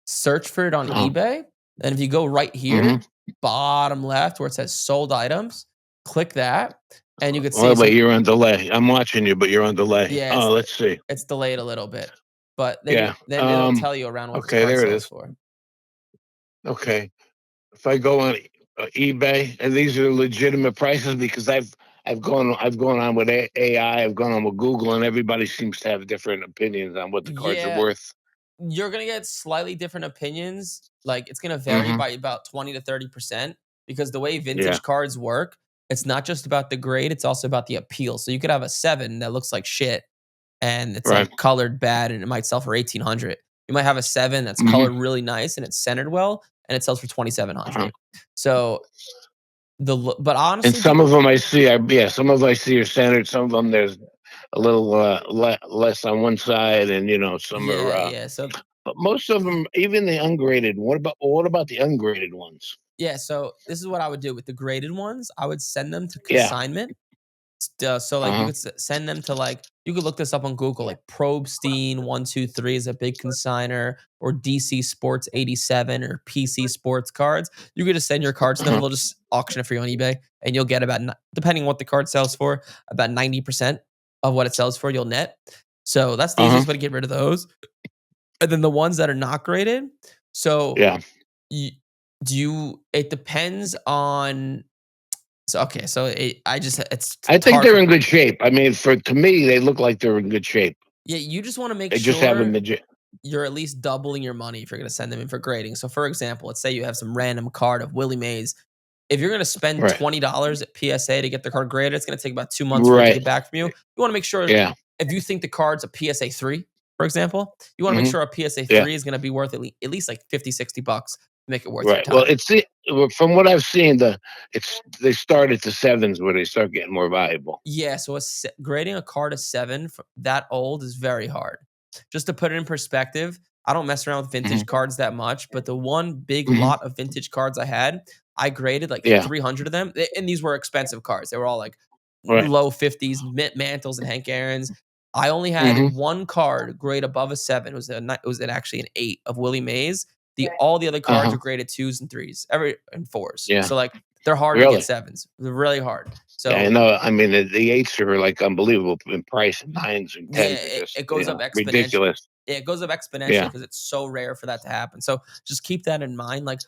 search for it on Oh. eBay. And if you go right here, Mhm. bottom left where it says sold items, click that. And you could see Oh, some- wait, you're on delay. I'm watching you, but you're on delay. Yeah, Oh, let's see. it's delayed a little bit. But then, Yeah. then it'll tell you around what Okay, the card there it sells is. for. Okay. If I go on eBay, and these are legitimate prices because I've gone on with AI. I've gone on with Google, and everybody seems to have different opinions on what the cards are Yeah, worth. you're gonna get slightly different opinions. Like it's gonna vary Hmm. by about 20 to 30% because the way Yeah. vintage cards work, it's not just about the grade, it's also about the appeal. So you could have a 7 that looks like shit and it's Right. like colored bad and it might sell for 1800. You might have a 7 that's Hmm. colored really nice and it's centered well and it sells for Uh-huh. 2700. So but And honestly, some of them I see some of them I see are centered. Some of them there's a little less on one side, and some are. yeah. So But most of them, even the ungraded. What about the ungraded ones? yeah, so this is what I would do with the graded ones. I would send them to Yeah. consignment. So like you Uh-huh. could send them to like you could look this up on Google. Like Probstein 123 is a big consigner, or DC Sports 87 or PC Sports Cards. You could just send your cards to them. Uh-huh. They'll just auction it for you on eBay, and you'll get about depending on what the card sells for, about 90% of what it sells for. You'll net. So that's the Uh-huh. easiest way to get rid of those. And then the ones that are not graded. So Yeah. you, it depends on. So okay, so I it's think hard they're for in good shape. I mean, to me, they look like they're in good shape. yeah, you just want to make They just haven't sure been. you're at least doubling your money if you're going to send them in for grading. So for example, let's say you have some random card of Willie Mays. If you're going to spend Right. $20 at PSA to get the card graded, it's going to take about 2 months for it to Right. get back from you. You want to make sure Yeah. if you think the card's a PSA 3, for example, you want to make Hmm. sure a PSA Yeah. 3 is going to be worth at least like 50, $60 to make it worth your Right. Well, time. from what I've seen, they start at the sevens where they start getting more valuable. Yeah, so grading a card a 7 that old is very hard. Just to put it in perspective, I don't mess around with Hmm. vintage cards that much, but the one big Hmm. lot of vintage cards I had, I graded like Yeah. 300 of them, and these were expensive cards. They were all like Right. low 50s, Mantles and Hank Aaron's. I only had Hmm. one card grade above a 7. It was actually an 8 of Willie Mays. All the other cards Uh-huh. are graded 2s and 3s, and 4s. Yeah. So like they're hard to get Really. 7s. They're really hard. Yeah, I So know. I mean, the eights are like unbelievable in price, and nines and yeah, tens are just it goes up exponentially. ridiculous. It goes up exponentially Yeah. because it's so rare for that to happen. So just keep that in mind. Like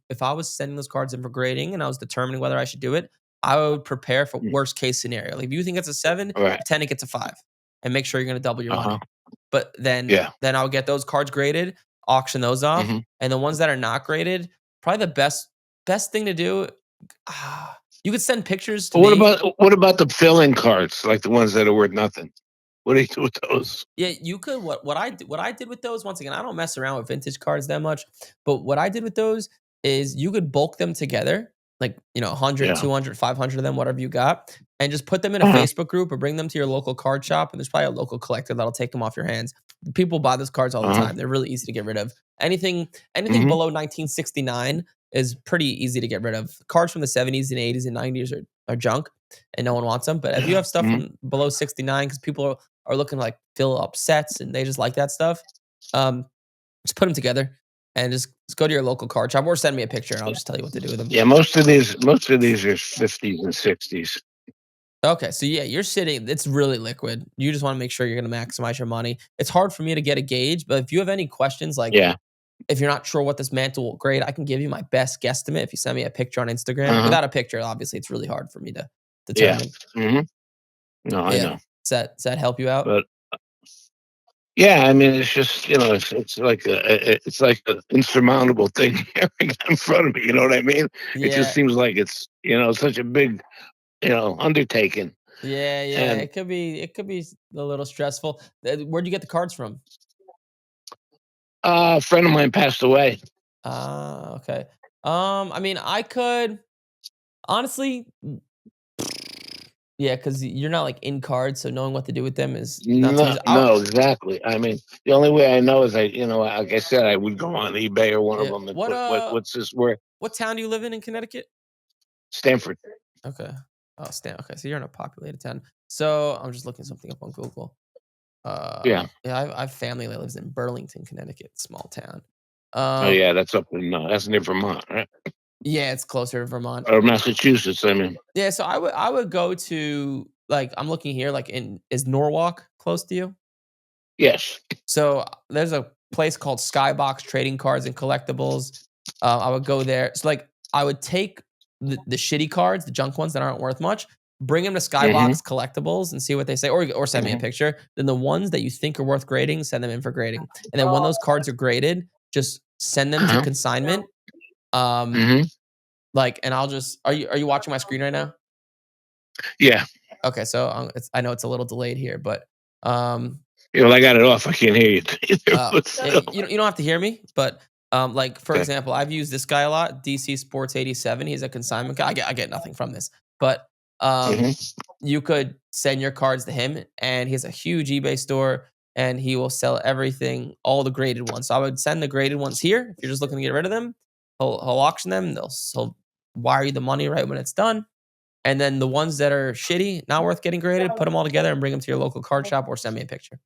if I was sending those cards in for grading and I was determining whether I should do it, I would prepare for Mm. worst case scenario. Like if you think it's a 7, Right. pretend it gets a 5, and make sure you're going to double your Uh huh. money. But then Yeah. then I'll get those cards graded, auction those off, Hmm. and the ones that are not graded, probably the best thing to do. You could send pictures to But what me. about what about the fill-in cards, like the ones that are worth nothing? What do you do with those? Yeah, you could what I did with those, once again, I don't mess around with vintage cards that much, but what I did with those is you could bulk them together, like, 100, Yeah. 200, 500 of them, whatever you got, and just put them in a Uh-huh. Facebook group or bring them to your local card shop, and there's probably a local collector that'll take them off your hands. People buy those cards all the Uh-huh. time. They're really easy to get rid of. Anything Hmm. below 1969 is pretty easy to get rid of. Cards from the 70s and 80s and 90s are junk and no one wants them. But if you Yeah. have stuff Hmm. from below 69, because people are looking to like fill up sets and they just like that stuff, um, just put them together and just go to your local card shop or send me a picture and I'll just tell you what to do with them. Yeah. Most of these are 50s and 60s. Okay, so yeah, it's really liquid. You just want to make sure you're going to maximize your money. It's hard for me to get a gauge, but if you have any questions, like Yeah. if you're not sure what this mantle will grade, I can give you my best guesstimate if you send me a picture on Instagram. Uh-huh. Without a picture, obviously, it's really hard for me to Yeah. determine. Hmm. No, I Yeah. know. Does that help you out? But yeah, I mean, it's just it's like an insurmountable thing in front of me. You know what I mean? It just Yeah. seems like it's such a big undertaking. Yeah. And It could be a little stressful. Where'd you get the cards from? a friend of mine passed away. Okay. I mean, I could honestly, yeah, because you're not like in cards, so knowing what to do with them is not too No, easy. no, exactly. I mean, the only way I know is like I said, I would go on eBay or one of Yeah. them and What put what's this worth? what town do you live in Connecticut? Stanford. Okay. Oh, okay. So you're in a populated town. So I'm just looking something up on Google. Yeah. Yeah, I have family that lives in Burlington, Connecticut, small town. Oh Um, yeah, that's near Vermont, right? yeah, it's closer to Vermont. Or Massachusetts. I mean, Yeah, so I would go to like I'm looking here, like is Norwalk close to you? yes. So there's a place called Skybox Trading Cards and Collectibles. I would go there. So like I would take the shitty cards, the junk ones that aren't worth much, bring them to Skybox Collectibles and see what they say, or send me a picture. Then the ones that you think are worth grading, send them in for grading. And then when those cards are graded, just send them to consignment. Like, and I'll just are you watching my screen right now? Yeah. Okay, so I know it's a little delayed here, but I got it off. I can't hear you. you don't have to hear me, but like for Okay. example, I've used this guy a lot, DC Sports 87. He's a consignment guy. I get nothing from this, but you could send your cards to him, and he has a huge eBay store, and he will sell everything, all the graded ones. So I would send the graded ones here. If you're just looking to get rid of them, he'll auction them. He'll wire you the money right when it's done. And then the ones that are shitty, not worth getting graded, put them all together and bring them to your local card shop or send me a picture.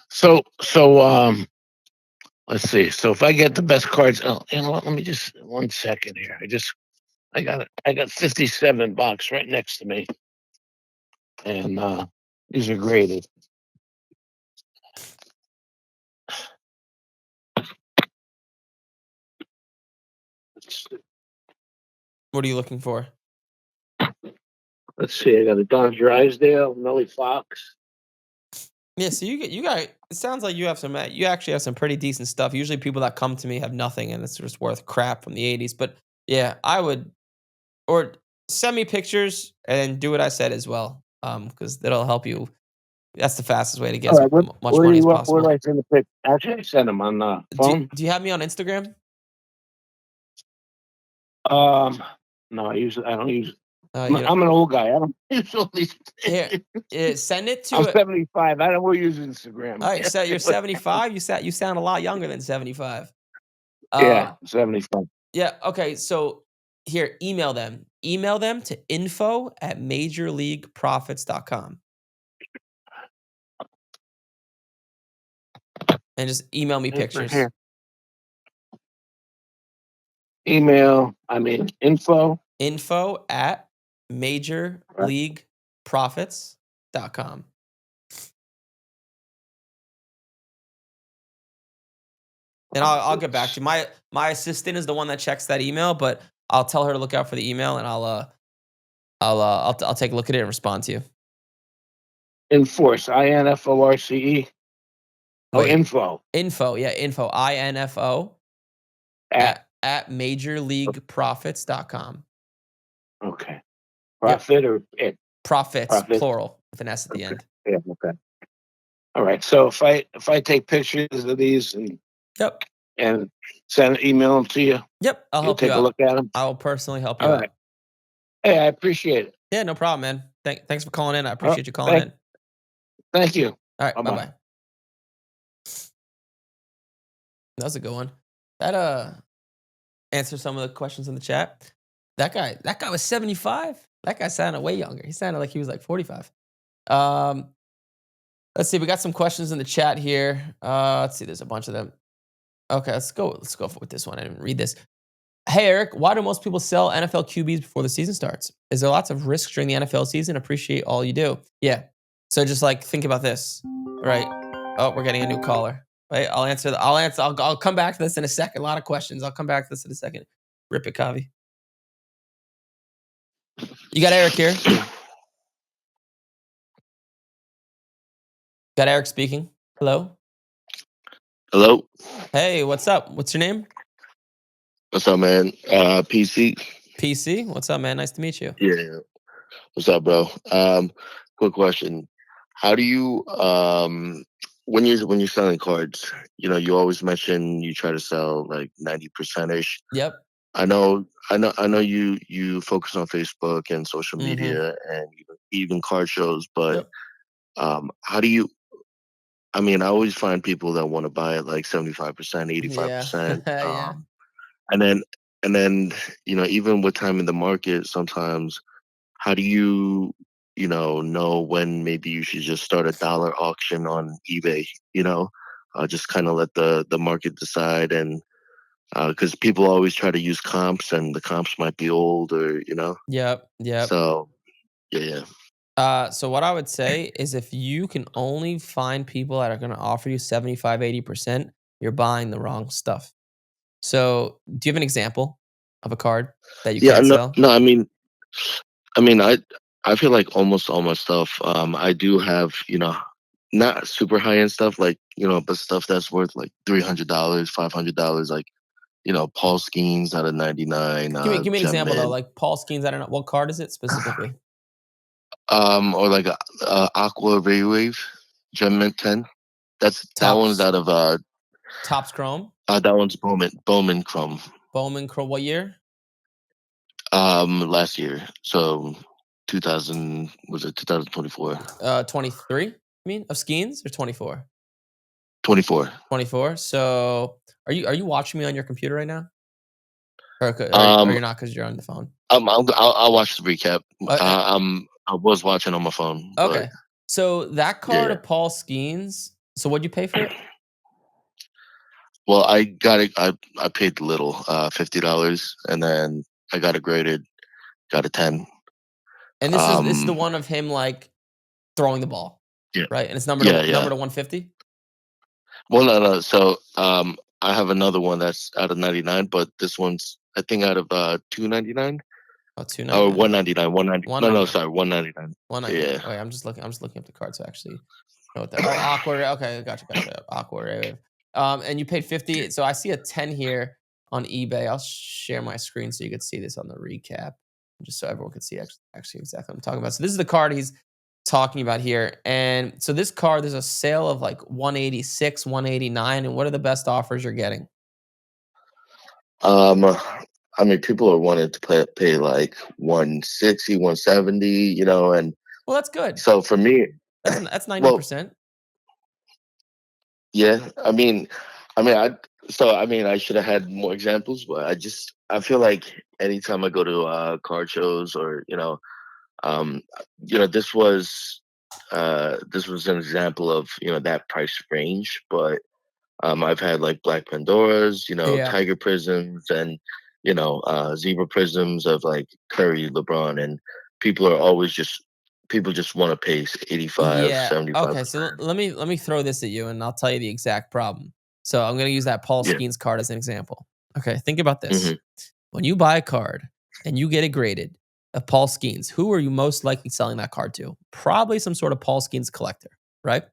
So let's see. So if I get the best cards, you know what? Let me just 1 second here. I got 57 box right next to me, and these are graded. What are you looking for? Let's see. I got a Don Drysdale, Melly Fox. Yeah, so you got. It sounds like you have some. You actually have some pretty decent stuff. Usually, people that come to me have nothing, and it's just worth crap from the '80s. But yeah, I would, or send me pictures and do what I said as well, because that'll help you. That's the fastest way to get All right, as much money as where possible. do I send the pic? Actually, I send them on phone. Do you have me on Instagram? No, I don't use. I'm I'm an old guy. I don't use all these. Here, send it to. I'm 75. I don't use Instagram. All right, so you're 75. You sound a lot younger than 75. Yeah, 75. Yeah. Okay. So here, email them. Email them to info@majorleagueprofits.com. And just email me pictures. Here. Email. Info. Info@majorleagueprofits.com. And I'll get back to you. My assistant is the one that checks that email, but I'll tell her to look out for the email, and I'll take a look at it and respond to you. Enforce. INFORCE. Oh, info. Info. Yeah, info. INFO at majorleagueprofits.com. Okay. Profit or it? Profits, plural, with an S at the end. Yeah. Okay. All right. So if I take pictures of these and email them to you. Yep. I'll help you out. Take a look at them. I'll personally help you out. Right. Hey, I appreciate it. Yeah, no problem, man. Thanks for calling in. I appreciate you calling in. Thank you. All right. Bye-bye. That was a good one. That answers some of the questions in the chat. That guy was 75. That guy sounded way younger. He sounded like he was like 45. Let's see. We got some questions in the chat here. Let's see. There's a bunch of them. Okay, let's go with this one. I didn't read this. Hey, Eric, why do most people sell NFL QBs before the season starts? Is there lots of risk during the NFL season? Appreciate all you do. Yeah. So just like think about this, right? Oh, we're getting a new caller. Right? I'll come back to this in a second. A lot of questions. I'll come back to this in a second. Rip it, Kavi. You got Eric here. Got Eric speaking. Hello. Hello. Hey, what's up? What's your name? What's up, man? PC. PC. What's up, man? Nice to meet you. Yeah. What's up, bro? Quick question. How do you when you're selling cards, you always mention you try to sell like 90%ish. Yep. I know you focus on Facebook and social media and even card shows, but how do you I always find people that want to buy it like 75%, 85%. Yeah. And then, even with time in the market, sometimes how do you, know when maybe you should just start a dollar auction on eBay, just kind of let the market decide. And because people always try to use comps and the comps might be old or, Yep. So, yeah. So what I would say is if you can only find people that are going to offer you 75, 80%, you're buying the wrong stuff. So do you have an example of a card that you can't sell? No, I mean, I feel like almost all my stuff. I do have, not super high end stuff, like, but stuff that's worth like $300, $500, like, Paul Skeens out of 99, Give me an example though. Gemman, Like Paul Skeens, I don't know what card is it specifically. or like a Aqua Ray Wave, Gemman 10. That one's Tops out of Tops Chrome, that one's Bowman Chrome. Bowman Chrome. What year? Last year, so 2024. 23. I mean, of Skeens or 24? 24. 24. So are you watching me on your computer right now? Or Um, you're not because you're on the phone. I'll watch the recap. Uh, I was watching on my phone, but okay. So that card yeah. of Paul Skeens. So what'd you pay for it? Well, I got it. I paid little, $50, and then I got it graded. Got a 10. And this is the one of him like throwing the ball, Yeah, right? And it's yeah, number yeah. to 150. Well, no. So, I have another one that's out of 99, but this one's I think out of 299 Oh, or 299. 199. 190. No, 199. sorry, 199. 199. Yeah, Wait, I'm just looking up the card to actually know what that. Oh, awkward. Okay, gotcha. Awkward. And you paid 50. So I see a 10 here on eBay. I'll share my screen so you could see this on the recap, just so everyone could see actually exactly what I'm talking about. So this is the card he's talking about here. And so this card, there's a sale of like 186, 189. And what are the best offers you're getting? I mean, people are wanting to pay like 160, 170, and Well, that's good. so for me, That's well, 90%. yeah, I should have had more examples, but I feel like anytime I go to card shows or um, this was an example of that price range, but I've had like Black Pandoras, Yeah. Tiger Prisms, and Zebra Prisms of like Curry, LeBron, and people just want to pay 85, Yeah. 75. Okay. So let me throw this at you, and I'll tell you the exact problem. So I'm gonna use that Paul Yeah. Skeens card as an example. Okay. Think about this: Hmm. when you buy a card and you get it graded of Paul Skeens, who are you most likely selling that card to? Probably some sort of Paul Skeens collector, right?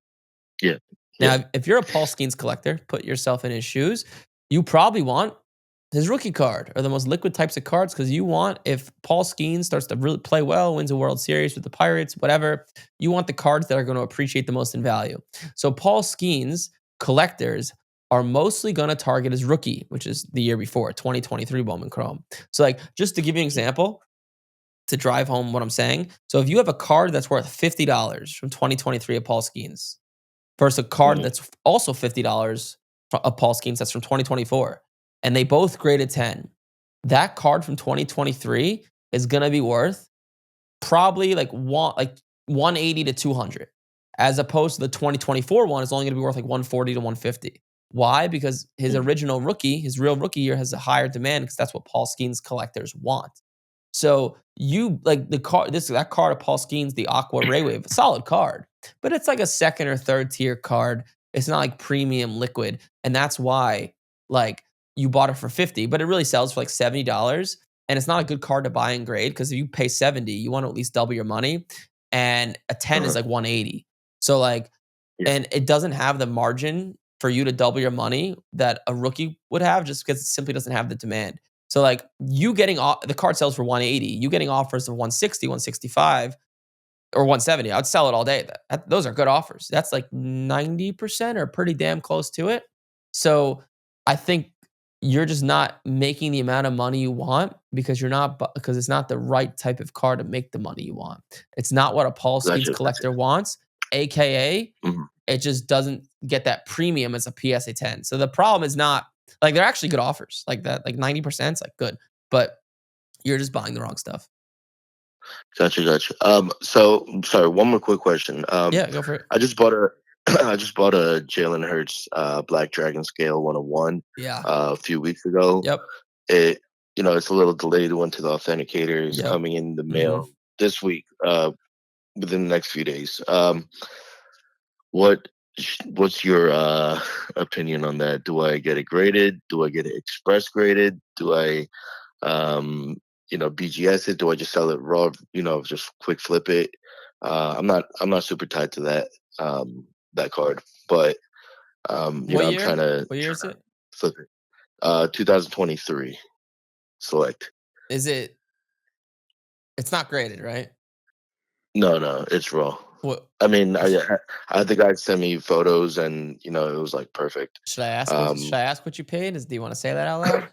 Yeah. Yeah. Now, if you're a Paul Skeens collector, put yourself in his shoes. You probably want his rookie card or the most liquid types of cards because you want, if Paul Skeens starts to really play well, wins a World Series with the Pirates, whatever, you want the cards that are going to appreciate the most in value. So Paul Skeens collectors are mostly going to target his rookie, which is the year before, 2023 Bowman Chrome. So, like, just to give you an example, to drive home what I'm saying. So, if you have a card that's worth $50 from 2023 of Paul Skeens, versus a card Mhm. that's also $50 of Paul Skeens that's from 2024, and they both graded 10. That card from 2023 is gonna be worth probably like 180 to 200, as opposed to the 2024 one is only gonna be worth like 140 to 150. Why? Because his Mhm. original rookie, his real rookie year, has a higher demand because that's what Paul Skeens collectors want. So you like the card, that card of Paul Skeens, the Aqua Ray Wave, solid card, but it's like a second or third tier card. It's not like premium liquid, and that's why like you bought it for 50, but it really sells for like $70, and it's not a good card to buy and grade because if you pay 70, you want to at least double your money, and a 10 is Uh-huh. like 180. So like, Yeah. and it doesn't have the margin for you to double your money that a rookie would have just because it simply doesn't have the demand. So like you getting the card sells for 180, you getting offers of 160, 165, or 170. I'd sell it all day. Those are good offers. That's like 90% or pretty damn close to it. So I think you're just not making the amount of money you want because because it's not the right type of card to make the money you want. It's not what a Paul Skeens Gotcha. Gotcha. collector wants, aka Mhm. it just doesn't get that premium as a PSA 10. So the problem is not like they're actually good offers. Like that, like 90% is like good, but you're just buying the wrong stuff. Gotcha. So sorry, one more quick question. Yeah, go for it. I just bought a I just bought a Jalen Hurts Black Dragon Scale 101 Yeah. a few weeks ago. Yep. It it's a little delayed. It went to the authenticators, Yep. coming in the Mhm. mail this week, within the next few days. What what's your opinion on that? Do I get it graded? Do I get it express graded? Do I um BGS it? Do I just sell it raw? Just quick flip it. I'm not super tied to that card, but What I'm year? trying to What year is it? flip it. 2023 select. Is it? It's not graded, right? No, it's raw. What I mean, I had the guy send me photos, and it was like perfect. should I ask? Should Um, I ask what you paid? Do you want to say that out loud?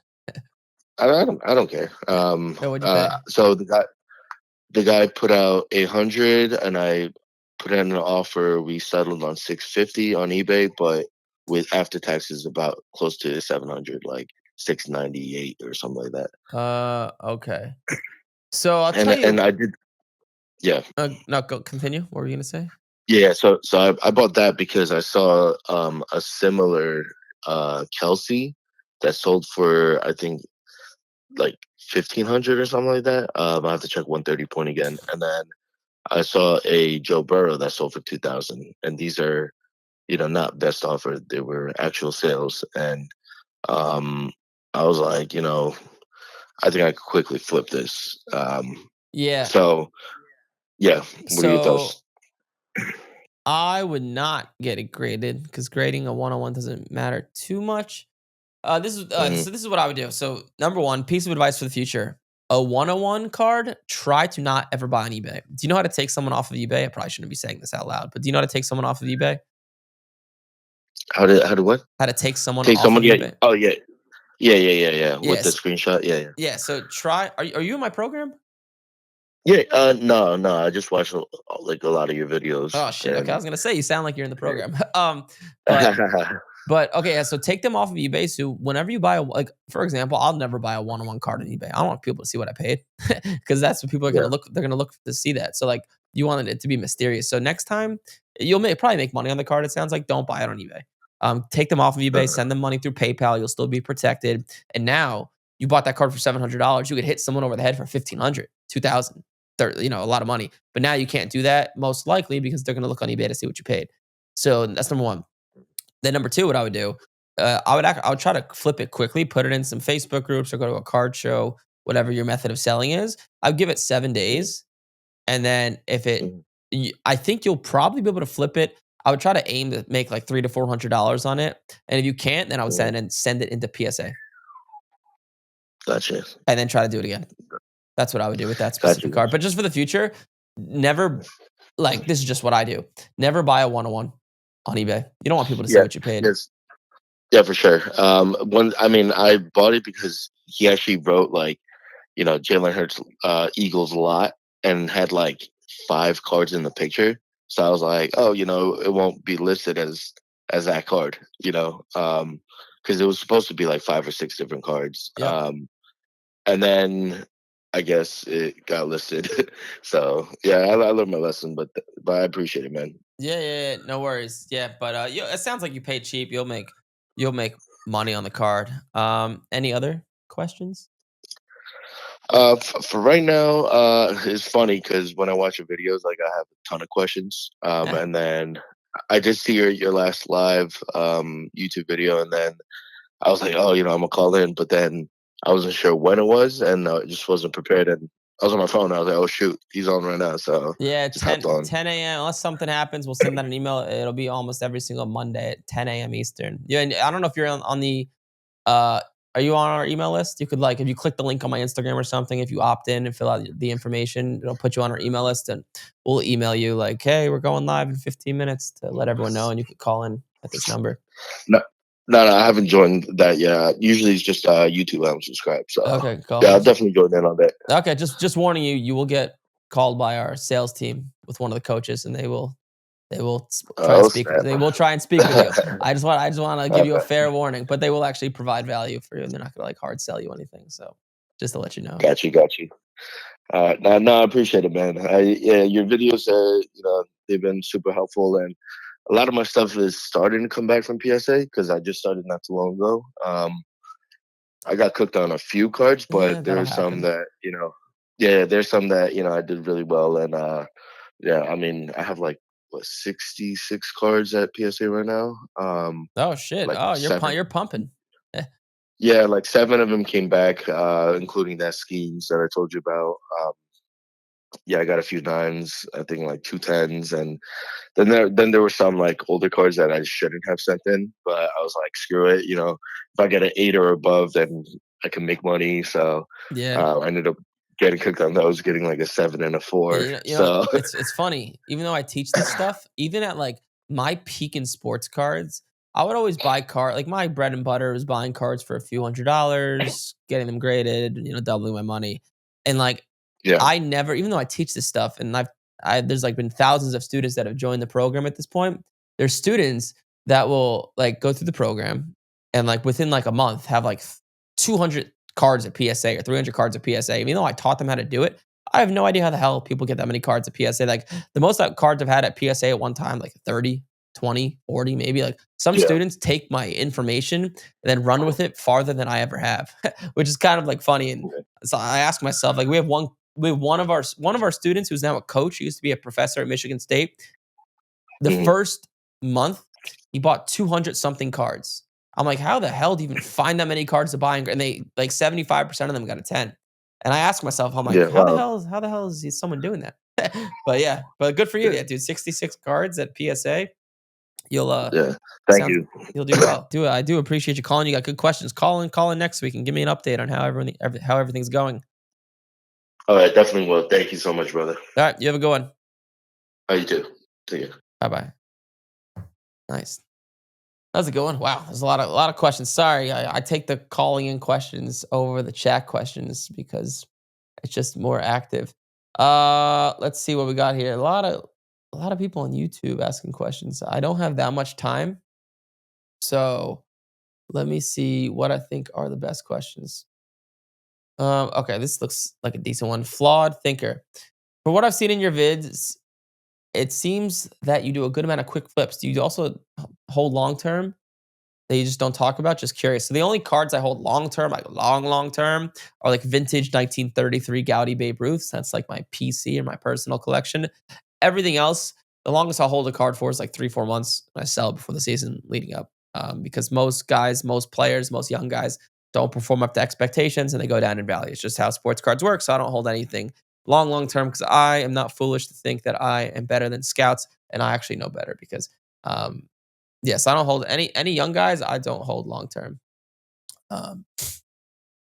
I don't care. No, what'd you pay? So the guy put out 800, and I put in an offer. We settled on 650 on eBay, but with after taxes, about close to 700, like 698 or something like that. Okay. So I'll And tell you. I did, yeah. No, go continue. What were you gonna say? Yeah, so I bought that because I saw a similar Kelsey that sold for, I think, like 1,500 or something like that. I have to check 130 point again, and then I saw a Joe Burrow that sold for 2,000, and these are not best offer. They were actual sales, and I was like, I think I could quickly flip this. Yeah. So yeah, what are your So thoughts? I would not get it graded because grading a one-on-one doesn't matter too much. This is Mhm. so this is what I would do. So number one piece of advice for the future: a one-on-one card. Try to not ever buy on eBay. Do you know how to take someone off of eBay? I probably shouldn't be saying this out loud, but do you know how to take someone off of eBay? How did what? How to take someone Take off of someone? Yeah. eBay? Oh yeah. With the Yes. screenshot. Yeah. Yeah. So try. Are you in my program? Yeah. No. I just watched like a lot of your videos, Oh shit. Okay, I and was gonna say you sound like you're in the program. But okay, yeah. So take them off of eBay. So whenever you buy like for example, I'll never buy a one-on-one card on eBay. I don't want people to see what I paid because that's what people are gonna yeah. look. They're gonna look to see that. So like you wanted it to be mysterious. So next time you'll probably make money on the card. It sounds like don't buy it on eBay. Take them off of eBay. Uh, Send them money through PayPal. You'll still be protected. And now you bought that card for $700. You could hit someone over the head for 1,500, 2,000. A lot of money. But now you can't do that most likely because they're gonna look on eBay to see what you paid. So that's number one. Then number two, what I would do, I would try to flip it quickly, put it in some Facebook groups or go to a card show, whatever your method of selling is. I'd give it 7 days, and then mhm. I think you'll probably be able to flip it. I would try to aim to make like $300 to $400 on it, and if you can't, then I would Mhm. send it into PSA, Gotcha. and then try to do it again. That's what I would do with that Gotcha. specific card. But just for the future, never like this is just what I do. Never buy a one-on-one on eBay. You don't want people to see Yeah. what you paid. Yes. Yeah, for sure. I mean, I bought it because he actually wrote like, Jalen Hurts Eagles a lot, and had like 5 cards in the picture. So I was like, oh, it won't be listed as that card, because it was supposed to be like 5 or 6 different cards. Yep. And then I guess it got listed. So yeah, I learned my lesson, but I appreciate it, man. Yeah, no worries. Yeah, but it sounds like you paid cheap. You'll make money on the card. Any other questions? For right now, it's funny because when I watch your videos, like I have a ton of questions. Eh, And then I did see your last live YouTube video, and then I was like, oh, I'm gonna call in, but then I wasn't sure when it was, and I just wasn't prepared. And I was on my phone. I was like, oh shoot, he's on right now, so yeah, just hopped on. 10 a.m. Unless something happens, we'll send out an email. It'll be almost every single Monday at 10 a.m. Eastern. Yeah, and I don't know if you're on the uh are you on our email list? You could like if you click the link on my Instagram or something, if you opt in and fill out the information, it'll put you on our email list and we'll email you like, hey, we're going live in 15 minutes to let everyone know and you could call in at this number. No, no, I haven't joined that yet. Usually it's just YouTube I'm subscribed. So Okay, yeah, cool. I'll definitely join in on that. Okay, just warning you, you will get called by our sales team with one of the coaches, and try to Oh speak. snap! They will try and speak with you. I just want to give you a fair warning, but they will actually provide value for you, and they're not gonna like hard sell you anything. So just to let you know. Got you. No, I appreciate it, man. Yeah, your videos, they've been super helpful, and a lot of my stuff is starting to come back from PSA because I just started not too long ago. I got cooked on a few cards, Yeah, but that'll there's some happen. that yeah, there's some that I did really well, and yeah, I mean, I have like what 66 cards at PSA right now. Oh shit! Like Oh, seven. you're pumping. Yeah, like 7 of them came back, including that schemes that I told you about. Yeah, I got a few 9s, I think like 2 10s, and then there were some like older cards that I shouldn't have sent in, but I was like, screw it, if I get an 8 or above, then I can make money. So Yeah. I ended up getting cooked on those, getting like a 7 and a Yeah, 4. you know, So it's funny. Even though I teach this stuff, even at like my peak in sports cards, I would always buy like my bread and butter was buying cards for a few $100s, getting them graded, doubling my money. And like yeah, I never, even though I teach this stuff, and there's like been thousands of students that have joined the program at this point. There's students that will like go through the program and like within like a month have like 200 cards at PSA or 300 cards at PSA. Even though I taught them how to do it, I have no idea how the hell people get that many cards at PSA. Like the most cards I've had at PSA at one time, like 30, 20, 40, maybe. Like some yeah, students take my information and then run with it farther than I ever have, which is kind of like funny. And so I ask myself, like, we have one of our students who's now a coach. He used to be a professor at Michigan State. The mhm, first month, he bought 200 something cards. I'm like, how the hell do you even find that many cards to buy? And they like 75% of them got a 10. And I ask myself, I'm like, yeah. Wow. how the hell is someone doing that? But yeah, but good for you, yeah, dude. 66 cards at PSA. You'll Yeah. Thank sounds you. you'll do well. I do appreciate you calling. You got good questions. Call in next week and give me an update on how everything's going. All right, definitely will. Thank you so much, brother. All right, you have a good one. How you too. See ya. Bye bye. Nice. That was a good one. Wow, there's a lot of questions. Sorry, I take the calling in questions over the chat questions because it's just more active. Let's see what we got here. A lot of people on YouTube asking questions. I don't have that much time, so let me see what I think are the best questions. Okay, this looks like a decent one. Flawed thinker. For what I've seen in your vids, it seems that you do a good amount of quick flips. Do you also hold long term that you just don't talk about? Just curious. So the only cards I hold long term, like long term, are like vintage 1933 Gaudy Babe Ruths. That's like my PC or my personal collection. Everything else, the longest I'll hold a card for is like 3-4 months. And I sell it before the season leading up, because most guys, most players, most young guys don't perform up to expectations and they go down in value. It's just how sports cards work. So I don't hold anything long term because I am not foolish to think that I am better than scouts, and I actually know better because yes, I don't hold any young guys. I don't hold long term. Um,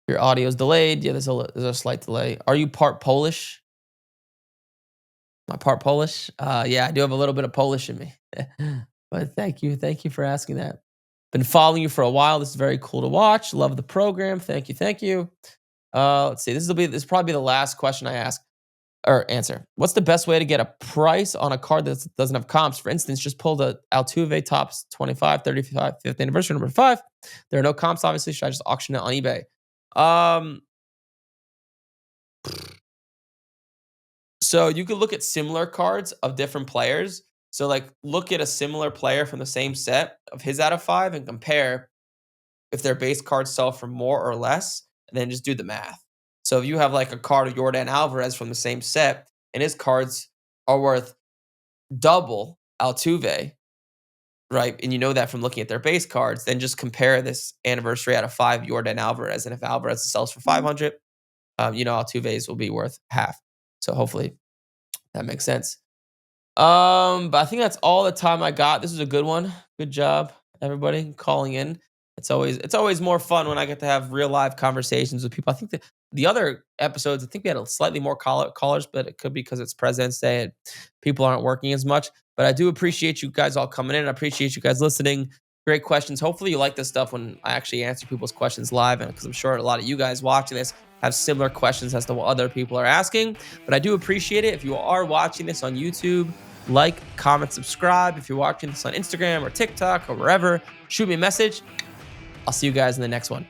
your audio is delayed. Yeah, there's a slight delay. Are you part Polish? Am I part Polish? Yeah, I do have a little bit of Polish in me. But thank you for asking that. Been following you for a while. This is very cool to watch. Love the program. Thank you. Let's see. This will probably be the last question I ask or answer. What's the best way to get a price on a card that doesn't have comps? For instance, just pull the Altuve Tops 25, 35, 5th anniversary number 5. There are no comps, obviously. Should I just auction it on eBay? So you could look at similar cards of different players. So like look at a similar player from the same set of his out of 5 and compare if their base cards sell for more or less, and then just do the math. So if you have like a card of Jordan Alvarez from the same set and his cards are worth double Altuve, right? And you know that from looking at their base cards, then just compare this anniversary out of 5 Jordan Alvarez. And if Alvarez sells for 500, Altuve's will be worth half. So hopefully that makes sense. But I think that's all the time I got. This was a good one. Good job, everybody, calling in. It's always more fun when I get to have real live conversations with people. I think the other episodes, I think we had a slightly more callers, but it could be because it's President's Day and people aren't working as much. But I do appreciate you guys all coming in. I appreciate you guys listening. Great questions. Hopefully you like this stuff when I actually answer people's questions live, and because I'm sure a lot of you guys watching this have similar questions as to what other people are asking. But I do appreciate it. If you are watching this on YouTube, like, comment, subscribe. If you're watching this on Instagram or TikTok or wherever, shoot me a message. I'll see you guys in the next one.